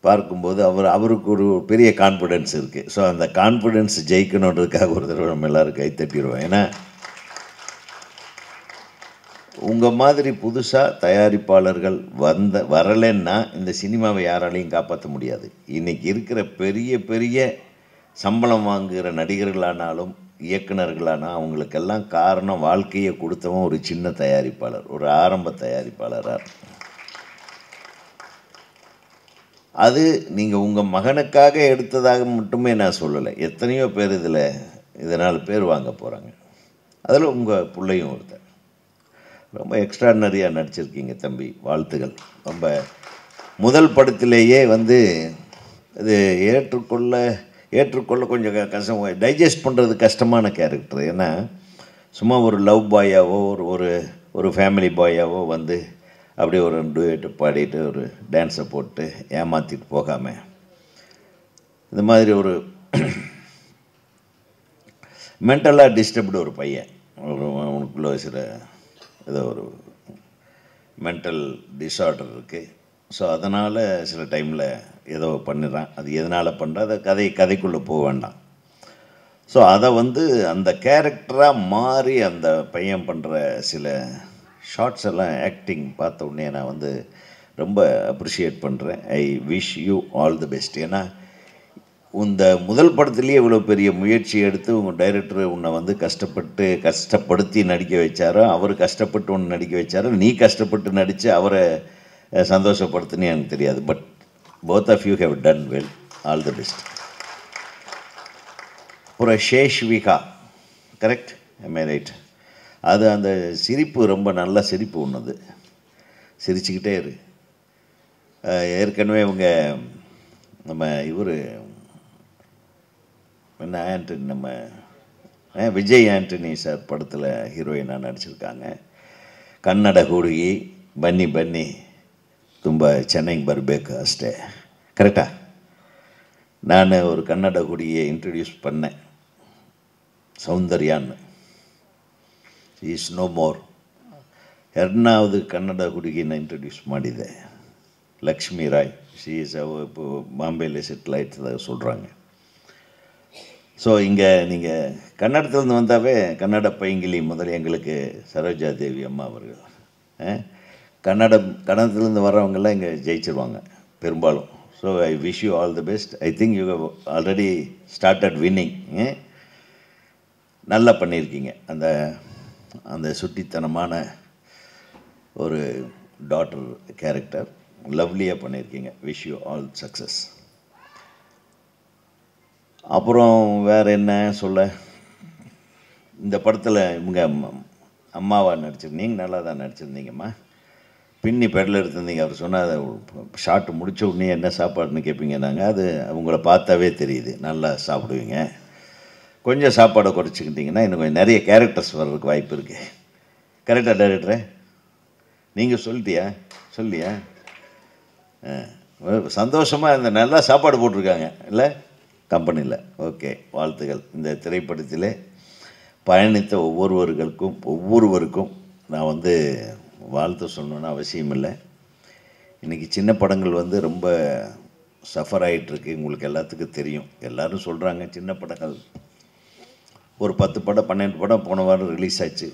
பார்க்கும்போது அவருக்கு ஒரு பெரிய கான்ஃபிடென்ஸ் இருக்குது. ஸோ அந்த கான்ஃபிடென்ஸ் ஜெயிக்கணுன்றதுக்காக ஒரு தடவை நம்ம எல்லோரும் கைத்தட்டிடுவோம். ஏன்னா உங்கள் மாதிரி புதுசாக தயாரிப்பாளர்கள் வரலைன்னா இந்த சினிமாவை யாராலையும் காப்பாற்ற முடியாது. இன்றைக்கி இருக்கிற பெரிய பெரிய சம்பளம் வாங்குகிற நடிகர்களானாலும் இயக்குனர்களானா அவங்களுக்கெல்லாம் காரணம் வாழ்க்கையை கொடுத்தவன் ஒரு சின்ன தயாரிப்பாளர், ஒரு ஆரம்ப தயாரிப்பாளராக. அது நீங்கள் உங்கள் மகனுக்காக எடுத்ததாக மட்டுமே நான் சொல்லலை. எத்தனையோ பேர் இதனால் பேர் வாங்க போகிறாங்க. அதில் உங்கள் பிள்ளையும் ஒருத்தர். ரொம்ப எக்ஸ்ட்ராடனரியாக நடிச்சிருக்கீங்க தம்பி, வாழ்த்துகள். ரொம்ப முதல் படத்திலேயே வந்து இது ஏற்றுக்கொள்ள கொஞ்சம் கஷ்டம், டைஜஸ்ட் பண்ணுறது கஷ்டமான கேரக்டர். ஏன்னா சும்மா ஒரு லவ் பாயாவோ ஒரு ஃபேமிலி பாயாவோ வந்து அப்படியே ஒரு டூயட்டு பாடிட்டு ஒரு டான்ஸை போட்டு ஏமாற்றிட்டு போகாமல் இந்த மாதிரி ஒரு மென்டலாக டிஸ்டர்ப்டு ஒரு பையன், அவனுக்குள்ளே சில ஏதோ ஒரு மென்டல் டிஸார்டர் இருக்குது. ஸோ அதனால் சில டைமில் ஏதோ பண்ணிடுறான். அது எதனால் பண்ணுறா அதை கதைக்குள்ளே போக வேண்டாம். ஸோ அதை வந்து அந்த கேரக்டராக மாறி அந்த பையன் பண்ணுற சில ஷார்ட்ஸ் எல்லாம் ஆக்டிங் பார்த்த உடனே நான் வந்து ரொம்ப அப்ரிஷியேட் பண்ணுறேன். ஐ wish you all the best. ஏன்னா இந்த முதல் படத்துலேயே இவ்வளோ பெரிய முயற்சி எடுத்து உங்கள் டைரக்டர் உன்னை வந்து கஷ்டப்படுத்தி நடிக்க வச்சாரோ, அவர் கஷ்டப்பட்டு ஒன்று நடிக்க வச்சாரோ, நீ கஷ்டப்பட்டு நடித்து அவரை சந்தோஷப்படுத்துன்னு எனக்கு தெரியாது. But both of you have done well. All the best. அப்புறம் Sheshvika, correct? Am I right? அது அந்த சிரிப்பு ரொம்ப நல்ல சிரிப்பு ஒன்றுது. சிரிச்சுக்கிட்டே இரு. ஏற்கனவே இவங்க நம்ம இவர் என்ன ஆண்டனி, நம்ம விஜய் ஆண்டனி சார் படத்தில் ஹீரோயினாக நடிச்சிருக்காங்க. கன்னட ಹುಡುಗಿ ಬನ್ನಿ ಬನ್ನಿ ತುಂಬ ಚೆನ್ನಾಗಿ ಬರಬೇಕು ಅಷ್ಟೇ. கரெக்டா? நான் ஒரு கன்னட ಹುಡುಗಿயை இன்ட்ரடியூஸ் பண்ணேன், ಸೌಂದರ್ಯಾன்னு. Is no more. ಎರಡನಾவது ಕನ್ನಡ ಹುಡುಗಿನ ಇಂಟ್ರೊಡ್ಯೂಸ್ ಮಾಡಿದೆ, லக்ஷ்மி ராய். ஷீ இஸ் இப்போ பாம்பேயில் செட்டில் ஆகிட்டு சொல்கிறாங்க. ஸோ இங்கே நீங்கள் கன்னடத்துலேருந்து வந்தாவே கன்னட பைங்கிலி முதல்ல எங்களுக்கு சரோஜா தேவி அம்மா அவர்கள். கன்னடத்துலேருந்து வர்றவங்கெல்லாம் இங்கே ஜெயிச்சிருவாங்க பெரும்பாலும். So I wish you all the best. I think you have already started winning. நல்லா பண்ணியிருக்கீங்க. அந்த அந்த சுட்டித்தனமான ஒரு டாட்டர் கேரக்டர் லவ்லியாக பண்ணியிருக்கீங்க. Wish you all success. அப்புறம் வேறு என்ன சொல்ல, இந்த படத்தில் இவங்க அம்மாவாக நடிச்சிருந்தீங்க, நல்லா தான் நடிச்சிருந்தீங்கம்மா. பின்னி பெடல் எடுத்திருந்தீங்க. அவர் சொன்னால் ஷார்ட் முடிச்ச உடனே என்ன சாப்பாடுன்னு கேட்பீங்க. நாங்கள் அது அவங்கள பார்த்தாவே தெரியுது, நல்லா சாப்பிடுவீங்க. கொஞ்சம் சாப்பாடை குறைச்சிக்கிட்டிங்கன்னா இன்னும் கொஞ்சம் நிறைய கேரக்டர்ஸ் வர்றதுக்கு வாய்ப்பு இருக்குது. கரெக்டாக டைரக்டரே? நீங்கள் சொல்லியா? சந்தோஷமாக இந்த நல்லா சாப்பாடு போட்டிருக்காங்க இல்லை கம்பெனியில். ஓகே, வாழ்த்துக்கள். இந்த திரைப்படத்தில் பயணித்த ஒவ்வொருவருக்கும் நான் வந்து வாழ்த்து சொல்லணுன்னு அவசியம் இல்லை. இன்றைக்கி சின்ன படங்கள் வந்து ரொம்ப சஃபர் ஆகிட்டுருக்கு, உங்களுக்கு எல்லாத்துக்கும் தெரியும். எல்லோரும் சொல்கிறாங்க சின்ன படங்கள் ஒரு 10 படம் 12 படம் போன வாரம் ரிலீஸ் ஆச்சு.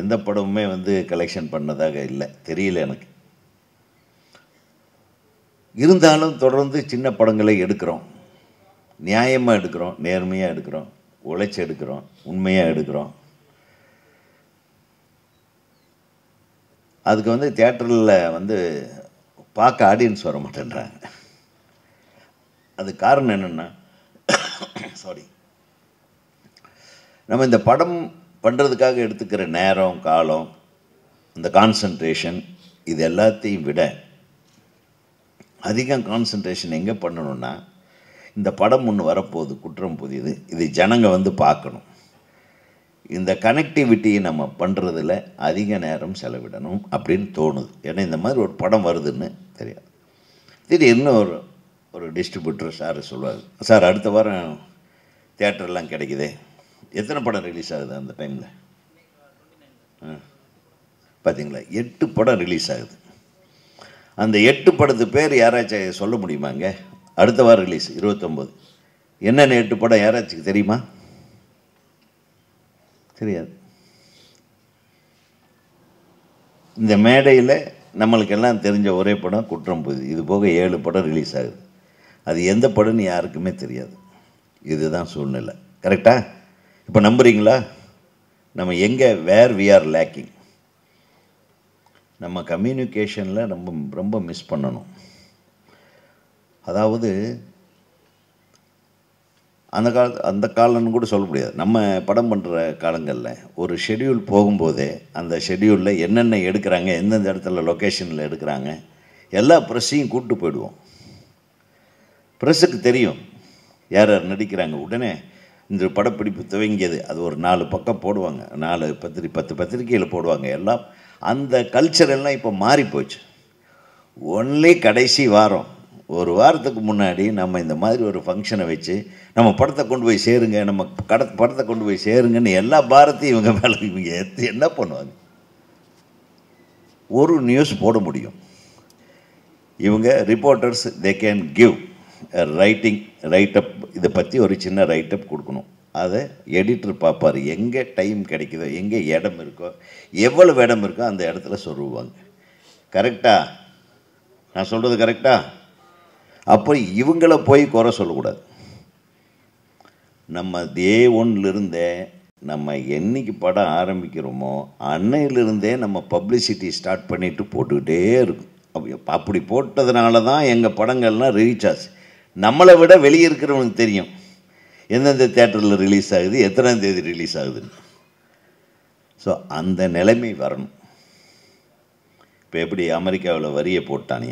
எந்த படமுமே வந்து கலெக்ஷன் பண்ணதாக இல்லை, தெரியல எனக்கு. இருந்தாலும் தொடர்ந்து சின்ன படங்களை எடுக்கிறோம், நியாயமாக எடுக்கிறோம், நேர்மையாக எடுக்கிறோம், உழைச்சி எடுக்கிறோம், உண்மையாக எடுக்கிறோம். அதுக்கு வந்து தியேட்டரில் வந்து பார்க்க ஆடியன்ஸ் வர மாட்டேன்றாங்க. அது காரணம் என்னென்னா, நம்ம இந்த படம் பண்ணுறதுக்காக எடுத்துக்கிற நேரம், காலம், இந்த கான்சன்ட்ரேஷன், இது எல்லாத்தையும் விட அதிகம் கான்சன்ட்ரேஷன் எங்கே பண்ணணுன்னா, இந்த படம் ஒன்று வரப்போகுது, குற்றம் புதியது, இது ஜனங்க வந்து பார்க்கணும். இந்த கனெக்டிவிட்டியை நம்ம பண்ணுறதில் அதிக நேரம் செலவிடணும் அப்படின்னு தோணுது. ஏன்னா இந்த மாதிரி ஒரு படம் வருதுன்னு தெரியாது. திடீர்னு ஒரு டிஸ்ட்ரிபியூட்டர் சார் சொல்லுவார், சார் அடுத்த வாரம் தியேட்டர்லாம் கிடைக்குதே, எத்தனை படம் ரிலீஸ் ஆகுது அந்த டைமில்? பார்த்தீங்களா, 8 படம் ரிலீஸ் ஆகுது. அந்த 8 படத்து பேர் யாராச்சும் சொல்ல முடியுமாங்க? அடுத்த வாரம் ரிலீஸ் 29. என்னென்ன 8 படம் யாராச்சும் தெரியுமா? தெரியாது. இந்த மேடையில் நம்மளுக்கெல்லாம் தெரிஞ்ச ஒரே படம் குற்றம் புதிது. இது போக 7 படம் ரிலீஸ் ஆகுது. அது எந்த படம்னு யாருக்குமே தெரியாது. இதுதான் சூழ்நிலை. கரெக்டா? இப்போ நம்புறீங்களா? நம்ம எங்கே வேர் வி ஆர் லேக்கிங், நம்ம கம்யூனிகேஷனில் ரொம்ப மிஸ் பண்ணணும். அதாவது அந்த காலம்னு கூட சொல்ல முடியாது. நம்ம படம் பண்ணுற காலங்களில் ஒரு ஷெட்யூல் போகும்போதே அந்த ஷெட்யூலில் என்னென்ன எடுக்கிறாங்க, எந்தெந்த இடத்துல லொக்கேஷனில் எடுக்கிறாங்க, எல்லா ப்ரெஸ்ஸையும் கூப்பிட்டு போயிடுவோம். ப்ரெஸ்ஸுக்கு தெரியும் யார் யார் நடிக்கிறாங்க. உடனே இந்த படப்பிடிப்பு துவங்கியது, அது ஒரு 4 பக்கம் போடுவாங்க, 10 பத்திரிக்கையில் போடுவாங்க. எல்லாம் அந்த கல்ச்சர் எல்லாம் இப்போ மாறி போச்சு. ஒன்லி கடைசி வாரம், ஒரு வாரத்துக்கு முன்னாடி நம்ம இந்த மாதிரி ஒரு ஃபங்க்ஷனை வச்சு நம்ம படத்தை கொண்டு போய் சேருங்க, நம்ம படத்தை கொண்டு போய் சேருங்கன்னு எல்லா பாரத்தையும் இவங்க மேலே இவங்க என்ன பண்ணுவாங்க? ஒரு நியூஸ் போட முடியும். இவங்க reporters they can give write-up, இதை பற்றி ஒரு சின்ன ரைட்டப் கொடுக்கணும். அதை எடிட்டர் பார்ப்பார், எங்கே டைம் கிடைக்குதோ, எங்கே இடம் இருக்கோ, எவ்வளவு இடம் இருக்கோ அந்த இடத்துல சொல்லுவாங்க. கரெக்டாக நான் சொல்கிறது கரெக்டா? அப்போ இவங்கள போய் குறை சொல்லக்கூடாது. நம்ம டே ஒன்லேருந்தே நம்ம என்றைக்கு படம் ஆரம்பிக்கிறோமோ அன்னையிலிருந்தே நம்ம பப்ளிசிட்டி ஸ்டார்ட் பண்ணிவிட்டு போட்டுக்கிட்டே இருக்கும். அப்படி போட்டதுனால தான் எங்கள் படங்கள்லாம் ரீச் ஆச்சு. நம்மளை விட வெளியே இருக்கிறவனுக்கு தெரியும் எந்தெந்த தேட்டரில் ரிலீஸ் ஆகுது, எத்தனாம் தேதி ரிலீஸ் ஆகுதுன்னு. ஸோ அந்த நிலைமை வரணும். இப்போ எப்படி அமெரிக்காவில் வரியை போட்டானே,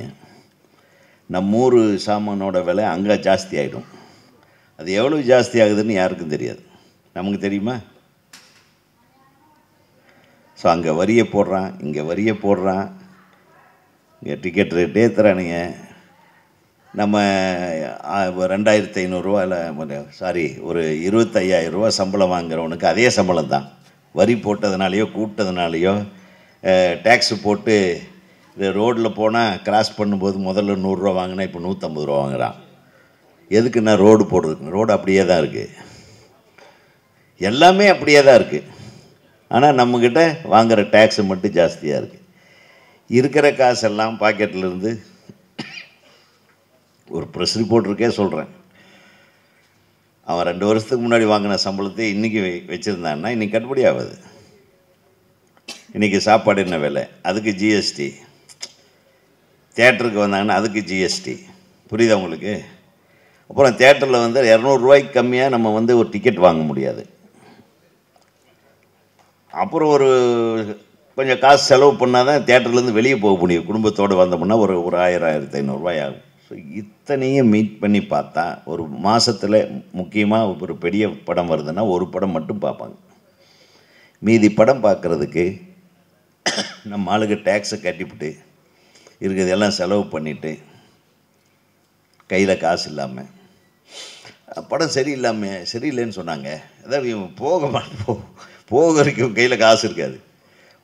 நம்ம ஊர் சாமானோட விலை அங்கே ஜாஸ்தி ஆகிடும். அது எவ்வளோ ஜாஸ்தி ஆகுதுன்னு யாருக்கும் தெரியாது, நமக்கு தெரியுமா? ஸோ அங்கே வரியை போடுறான், இங்கே வரியை போடுறான், இங்கே டிக்கெட் ரேட்டே தரானுங்க. நம்ம 2500 இல்லை சாரி ஒரு 25,000 ரூபா சம்பளம் வாங்குறவனுக்கு அதே சம்பளம் தான். வரி போட்டதுனாலையோ கூப்பிட்டதுனாலையோ டேக்ஸு போட்டு ரோட்டில் போனால் கிராஸ் பண்ணும்போது முதல்ல 100 ரூபா வாங்கினா இப்போ 150 ரூபா வாங்குகிறான். எதுக்குன்னா ரோடு போடுறதுக்கு. ரோடு அப்படியே தான் இருக்குது, எல்லாமே அப்படியே தான் இருக்குது. ஆனால் நம்மக்கிட்ட வாங்குகிற டேக்ஸு மட்டும் ஜாஸ்தியாக இருக்குது. இருக்கிற காசெல்லாம் பாக்கெட்லேருந்து ஒரு ப்ரெஸ் ரிப்போர்ட்டருக்கே சொல்கிறேன், அவன் 2 வருஷத்துக்கு முன்னாடி வாங்கின சம்பளத்தை இன்றைக்கி வச்சுருந்தான்னா இன்றைக்கி கட்டுப்படி ஆகாது. இன்றைக்கி சாப்பாடு என்ன விலை, அதுக்கு ஜிஎஸ்டி. தேட்டருக்கு வந்தாங்கன்னா அதுக்கு ஜிஎஸ்டி. புரியுதா உங்களுக்கு? அப்புறம் தேட்டரில் வந்து 200 ரூபாய்க்கு கம்மியாக நம்ம வந்து ஒரு டிக்கெட் வாங்க முடியாது. அப்புறம் ஒரு கொஞ்சம் காசு செலவு பண்ணால் தான் தேட்டர்லேருந்து வெளியே போக முடியும். குடும்பத்தோடு வந்தோம்னா ஒரு 1000-1500 ரூபாய் ஆகும். ஸோ இத்தனையும் மீட் பண்ணி பார்த்தா ஒரு மாதத்தில் முக்கியமாக ஒரு பெரிய படம் வருதுன்னா ஒரு படம் மட்டும் பார்ப்பாங்க. மீதி படம் பார்க்குறதுக்கு நம்ம ஆளுக்கு டேக்ஸை கட்டிவிட்டு இருக்கிறதெல்லாம் செலவு பண்ணிவிட்டு கையில் காசு இல்லாமல், படம் சரியில்லைன்னு சொன்னாங்க. அதாவது இவன் போகிறதுக்கு கையில் காசு இருக்காது.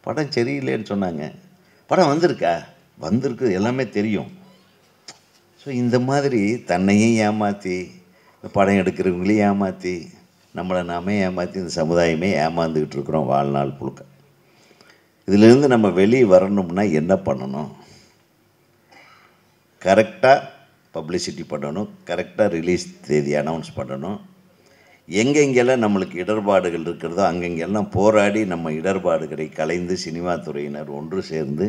படம் சரியில்லைன்னு சொன்னாங்க, படம் வந்திருக்கு எல்லாமே தெரியும். ஸோ இந்த மாதிரி தன்னையும் ஏமாற்றி, படம் எடுக்கிறவங்களையும் ஏமாற்றி, நம்மளை நாமே ஏமாற்றி, இந்த சமுதாயமே ஏமாந்துக்கிட்டு இருக்கிறோம் வாழ்நாள் புழுக்க. இதிலிருந்து நம்ம வெளியே வரணும்னா என்ன பண்ணணும்? கரெக்டாக பப்ளிசிட்டி பண்ணணும், கரெக்டாக ரிலீஸ் தேதி அனௌன்ஸ் பண்ணணும். எங்கெங்கெல்லாம் நம்மளுக்கு இடர்பாடுகள் இருக்கிறதோ அங்கெங்கெல்லாம் போராடி நம்ம இடர்பாடுகளை கலைந்து சினிமா துறையினர் ஒன்று சேர்ந்து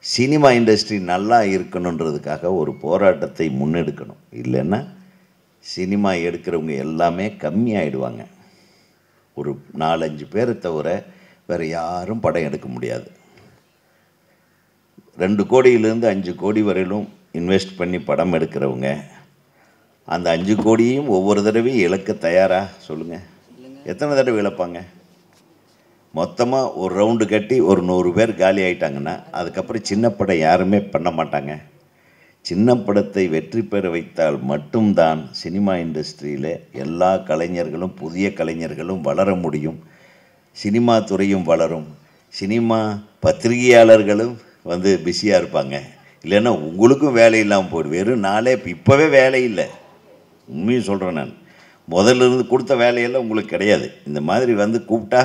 சினிமா இண்டஸ்ட்ரி நல்லா இருக்கணுன்றதுக்காக ஒரு போராட்டத்தை முன்னெடுக்கணும். இல்லைன்னா சினிமா எடுக்கிறவங்க எல்லாமே கம்மியாயிடுவாங்க. ஒரு 4-5 பேரை தவிர வேறு யாரும் படம் எடுக்க முடியாது. 2 கோடியிலேருந்து 5 கோடி வரையிலும் இன்வெஸ்ட் பண்ணி படம் எடுக்கிறவங்க அந்த 5 கோடியையும் ஒவ்வொரு தடவையும் இழக்க தயாரா? சொல்லுங்கள், எத்தனை தடவை இழப்பாங்க? மொத்தமாக ஒரு ரவுண்டு கட்டி ஒரு 100 பேர் காலி ஆகிட்டாங்கன்னா அதுக்கப்புறம் சின்ன படம் யாருமே பண்ண மாட்டாங்க. சின்ன படத்தை வெற்றி பெற வைத்தால் மட்டும்தான் சினிமா இண்டஸ்ட்ரியில் எல்லா கலைஞர்களும் புதிய கலைஞர்களும் வளர முடியும், சினிமா துறையும் வளரும், சினிமா பத்திரிகையாளர்களும் வந்து பிஸியாக இருப்பாங்க. இல்லைன்னா உங்களுக்கும் வேலை இல்லாமல் போய்டும். வெறும் நாளே இப்போவே வேலை இல்லை. உண்மையும் சொல்கிறேன், நான் முதல்ல இருந்து கொடுத்த வேலையெல்லாம் உங்களுக்கு கிடையாது. இந்த மாதிரி வந்து கூப்பிட்டா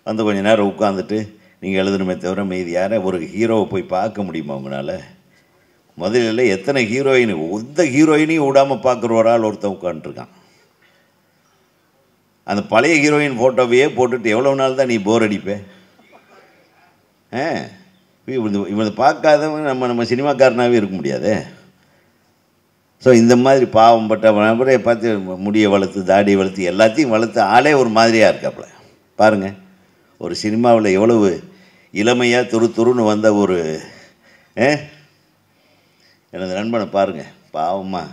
வந்து கொஞ்சம் நேரம் உட்காந்துட்டு நீங்கள் எழுதணுமே தவிர மீதி யாரை ஒரு ஹீரோவை போய் பார்க்க முடியுமா உங்களால்? முதல்ல எத்தனை ஹீரோயின், எந்த ஹீரோயினையும் விடாமல் பார்க்குற ஒரு ஆள் ஒருத்தன் உட்காந்துருக்கான். அந்த பழைய ஹீரோயின் ஃபோட்டோவையே போட்டுட்டு எவ்வளோ நாள் தான் நீ போர் அடிப்பே? இவனை பார்க்காதவங்க நம்ம சினிமாக்காரனாகவே இருக்க முடியாதே. ஸோ இந்த மாதிரி பாவம்பட்ட நபரை பார்த்து முடியை வளர்த்து தாடியை வளர்த்து எல்லாத்தையும் வளர்த்து ஆளே ஒரு மாதிரியாக இருக்காப்புல. பாருங்கள், ஒரு சினிமாவில் எவ்வளவு இளமையாக துருன்னு வந்த ஒரு எனது நண்பனை பாருங்கள், பாவமாக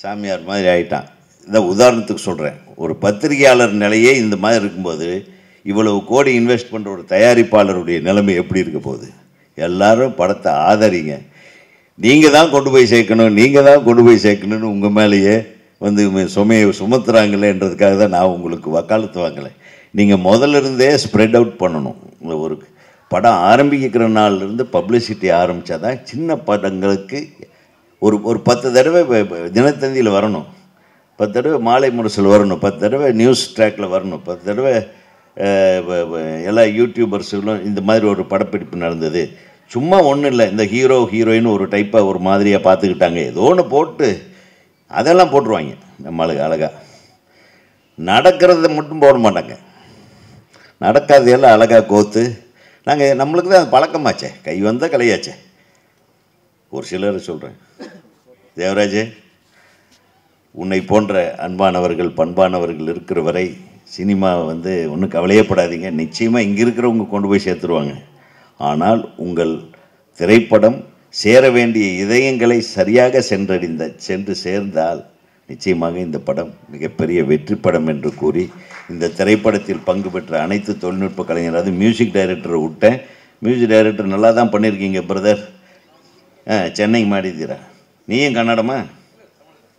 சாமியார் மாதிரி ஆகிட்டான். இந்த உதாரணத்துக்கு சொல்கிறேன், ஒரு பத்திரிகையாளர் நிலையே இந்த மாதிரி இருக்கும்போது இவ்வளவு கோடி இன்வெஸ்ட் பண்ணுற ஒரு தயாரிப்பாளருடைய நிலைமை எப்படி இருக்க போகுது? எல்லாரும் படத்தை ஆதரிங்க, நீங்கள் தான் கொண்டு போய் சேர்க்கணும், நீங்கள் தான் கொண்டு போய் சேர்க்கணும்னு உங்கள் மேலேயே வந்து சுமையை சுமத்துறாங்களேன்றதுக்காக தான் நான் உங்களுக்கு வக்காலத்து வாங்கலை. நீங்கள் முதல்ல இருந்தே ஸ்ப்ரெட் அவுட் பண்ணணும். ஒரு படம் ஆரம்பிக்கிற நாள்லேருந்து பப்ளிசிட்டி ஆரம்பித்தா தான் சின்ன படங்களுக்கு ஒரு ஒரு 10 தடவை தினத்தந்தியில் வரணும், 10 தடவை மாலை முரசில் வரணும், 10 தடவை நியூஸ் ட்ராக்கில் வரணும், 10 தடவை எல்லா யூடியூபர்ஸுகளும் இந்த மாதிரி ஒரு படப்பிடிப்பு நடந்தது. சும்மா ஒன்றும் இல்லை, இந்த ஹீரோ ஹீரோயின் ஒரு டைப்பாக ஒரு மாதிரியாக பார்த்துக்கிட்டாங்க, ஏதோ ஒன்று போட்டு அதெல்லாம் போட்டுருவாங்க. நம்மளுக்கு அழகாக நடக்கிறத மட்டும் போட மாட்டாங்க, நடக்காதையெல்லாம் அழகாக கோத்து. நாங்கள் நம்மளுக்கு தான் அது பழக்கமாச்சே, கை வந்தால் கலையாச்சே. ஒரு சிலர் சொல்கிறேன், தேவராஜே உன்னை போன்ற அன்பானவர்கள் பண்பானவர்கள் இருக்கிற வரை சினிமா ஒன்றும் கவலையப்படாதீங்க, நிச்சயமாக இங்கே இருக்கிறவங்க கொண்டு போய் சேர்த்துருவாங்க. ஆனால் உங்கள் திரைப்படம் சேர வேண்டிய இதயங்களை சரியாக சென்று சேர்ந்தால் நிச்சயமாக இந்த படம் மிகப்பெரிய வெற்றி படம் என்று கூறி, இந்த திரைப்படத்தில் பங்கு பெற்ற அனைத்து தொழில்நுட்ப கலைஞர், அது மியூசிக் டைரக்டரை விட்டேன். மியூசிக் டைரக்டர் நல்லா தான் பண்ணியிருக்கீங்க பிரதர். சென்னை மாடித்தீரா, நீயும் கன்னடமா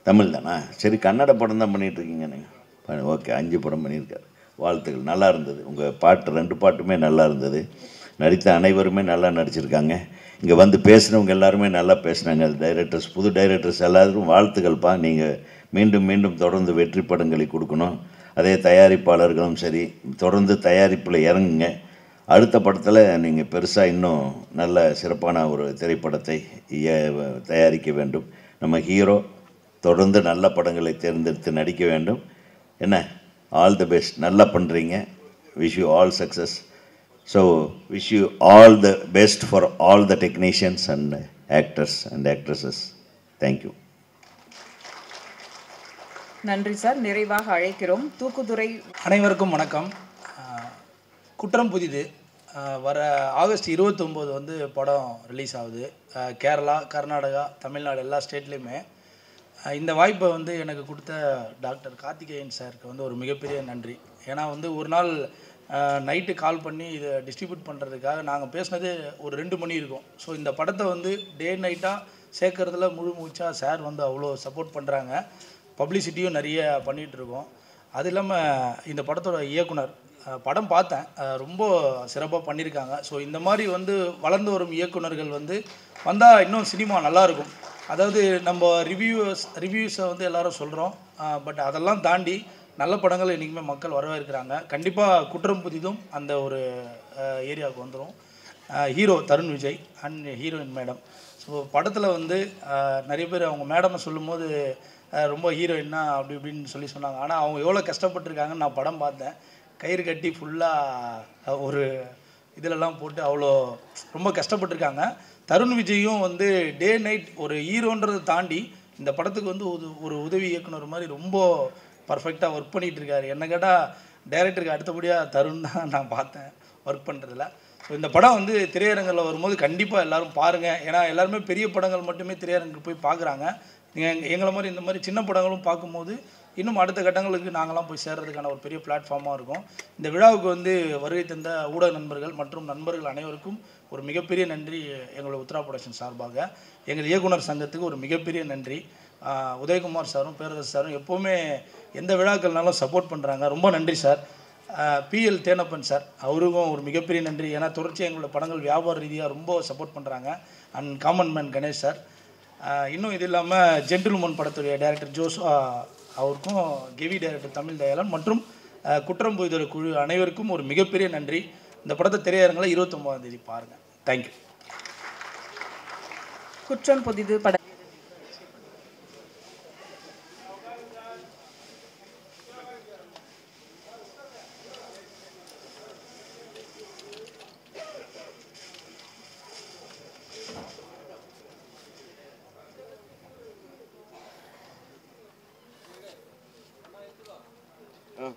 தமிழ் தானா? சரி, கன்னட படம் தான் பண்ணிகிட்ருக்கீங்க நீங்கள். ஓகே, 5 படம் பண்ணியிருக்காரு, வாழ்த்துக்கள். நல்லா இருந்தது உங்கள் பாட்டு, 2 பாட்டுமே நல்லா இருந்தது. நடித்த அனைவருமே நல்லா நடிச்சிருக்காங்க. இங்கே வந்து பேசுகிறவங்க எல்லாருமே நல்லா பேசுனாங்க. டைரக்டர்ஸ், புது டைரக்டர்ஸ் எல்லாருக்கும் வாழ்த்துக்கள்ப்பா. நீங்கள் மீண்டும் மீண்டும் தொடர்ந்து வெற்றி படங்களை கொடுக்கணும். அதே தயாரிப்பாளர்களும் சரி, தொடர்ந்து தயாரிப்பில் இறங்குங்க. அடுத்த படத்தில் நீங்கள் பெருசாக இன்னும் நல்ல சிறப்பான ஒரு திரைப்படத்தை தயாரிக்க வேண்டும். நம்ம ஹீரோ தொடர்ந்து நல்ல படங்களை தேர்ந்தெடுத்து நடிக்க வேண்டும். என்ன, ஆல் தி பெஸ்ட், நல்லா பண்ணுறீங்க. Wish you all success. So wish you all the best for all the technicians and actors and actresses. Thank you. நன்றி சார். நிறைவாக அழைக்கிறோம் தூக்குதுறை. அனைவருக்கும் வணக்கம். குற்றம் புதிது வர ஆகஸ்ட் 29 படம் ரிலீஸ் ஆகுது. கேரளா, கர்நாடகா, தமிழ்நாடு எல்லா ஸ்டேட்லேயுமே. இந்த வாய்ப்பை எனக்கு கொடுத்த டாக்டர் கார்த்திகேயன் சாருக்கு ஒரு மிகப்பெரிய நன்றி. ஏன்னா ஒரு நாள் நைட்டு கால் பண்ணி இதை டிஸ்ட்ரிபியூட் பண்ணுறதுக்காக நாங்கள் பேசினது ஒரு 2 மணி இருக்கும். ஸோ இந்த படத்தை டே நைட்டாக சேர்க்கறதுல முழு மூச்சாக சார் அவ்வளோ சப்போர்ட் பண்ணுறாங்க. பப்ளிசிட்டியும் நிறைய பண்ணிகிட்ருக்கோம். அது இல்லாமல் இந்த படத்தோட இயக்குனர், படம் பார்த்தேன், ரொம்ப சிறப்பாக பண்ணியிருக்காங்க. ஸோ இந்த மாதிரி வளர்ந்து வரும் இயக்குனர்கள் வந்தால் இன்னும் சினிமா நல்லாயிருக்கும். அதாவது நம்ம ரிவ்யூஸை எல்லோரும் சொல்கிறோம், பட் அதெல்லாம் தாண்டி நல்ல படங்கள் இன்றைக்குமே மக்கள் வரவேற்கிறாங்க. கண்டிப்பாக குற்றம் புதிதும் அந்த ஒரு ஏரியாவுக்கு வந்துடும். Hero Tarun Vijay and heroine madam. So படத்தில் நிறைய பேர் அவங்க மேடமை சொல்லும்போது ரொம்ப ஹீரோயின்னா அப்படி இப்படின்னு சொன்னாங்க. ஆனால் அவங்க எவ்வளோ கஷ்டப்பட்டுருக்காங்கன்னு நான் படம் பார்த்தேன். கயிறு கட்டி ஃபுல்லாக ஒரு இதிலெல்லாம் போட்டு அவ்வளோ ரொம்ப கஷ்டப்பட்டுருக்காங்க. தருண் விஜயும் டே நைட் ஒரு ஹீரோன்றதை தாண்டி இந்த படத்துக்கு ஒரு உதவி இயக்குனர் மாதிரி ரொம்ப பர்ஃபெக்டாக ஒர்க் பண்ணிகிட்டு இருக்காரு. என்ன கேட்டால் டைரக்டருக்கு அடுத்தபடியாக தருண் தான் நான் பார்த்தேன் ஒர்க் பண்ணுறதில்ல. ஸோ இந்த படம் திரையரங்கில் வரும்போது கண்டிப்பாக எல்லோரும் பாருங்கள். ஏன்னா எல்லாருமே பெரிய படங்கள் மட்டுமே திரையரங்குக்கு போய் பார்க்குறாங்க. நீங்கள் எங்களை மாதிரி இந்த மாதிரி சின்ன படங்களும் பார்க்கும்போது இன்னும் அடுத்த கட்டங்களுக்கு நாங்களாம் போய் சேர்றதுக்கான ஒரு பெரிய பிளாட்ஃபார்மாக இருக்கும். இந்த விழாவுக்கு வருகை தந்த ஊடக நண்பர்கள் மற்றும் நண்பர்கள் அனைவருக்கும் ஒரு மிகப்பெரிய நன்றி. எங்களோட உத்ரா ப்ரொடக்ஷன் சார்பாக எங்கள் இயக்குனர் சங்கத்துக்கு ஒரு மிகப்பெரிய நன்றி. உதயகுமார் சாரும் பேரரசு சாரும் எப்போவுமே எந்த விழாக்கள்னாலும் சப்போர்ட் பண்ணுறாங்க. ரொம்ப நன்றி சார். PL தேனப்பன் சார், அவருக்கும் ஒரு மிகப்பெரிய நன்றி. ஏன்னா தொடர்ச்சியாக எங்களோட படங்கள் வியாபார ரீதியாக ரொம்ப சப்போர்ட் பண்ணுறாங்க. And common man Ganesh sir. இன்னும் இது இல்லாமல் ஜென்டில்மேன் படத்துடைய டைரக்டர் ஜோஸ் அவருக்கும், கெவி டைரக்டர் தமிழ் தயாளன் மற்றும் குற்றம் புதிதோட குழு அனைவருக்கும் ஒரு மிகப்பெரிய நன்றி. இந்த படத்தை திரையரங்கில் 29ஆம் தேதி பாருங்கள். தேங்க்யூ. குற்றம் புதிது பட ஆ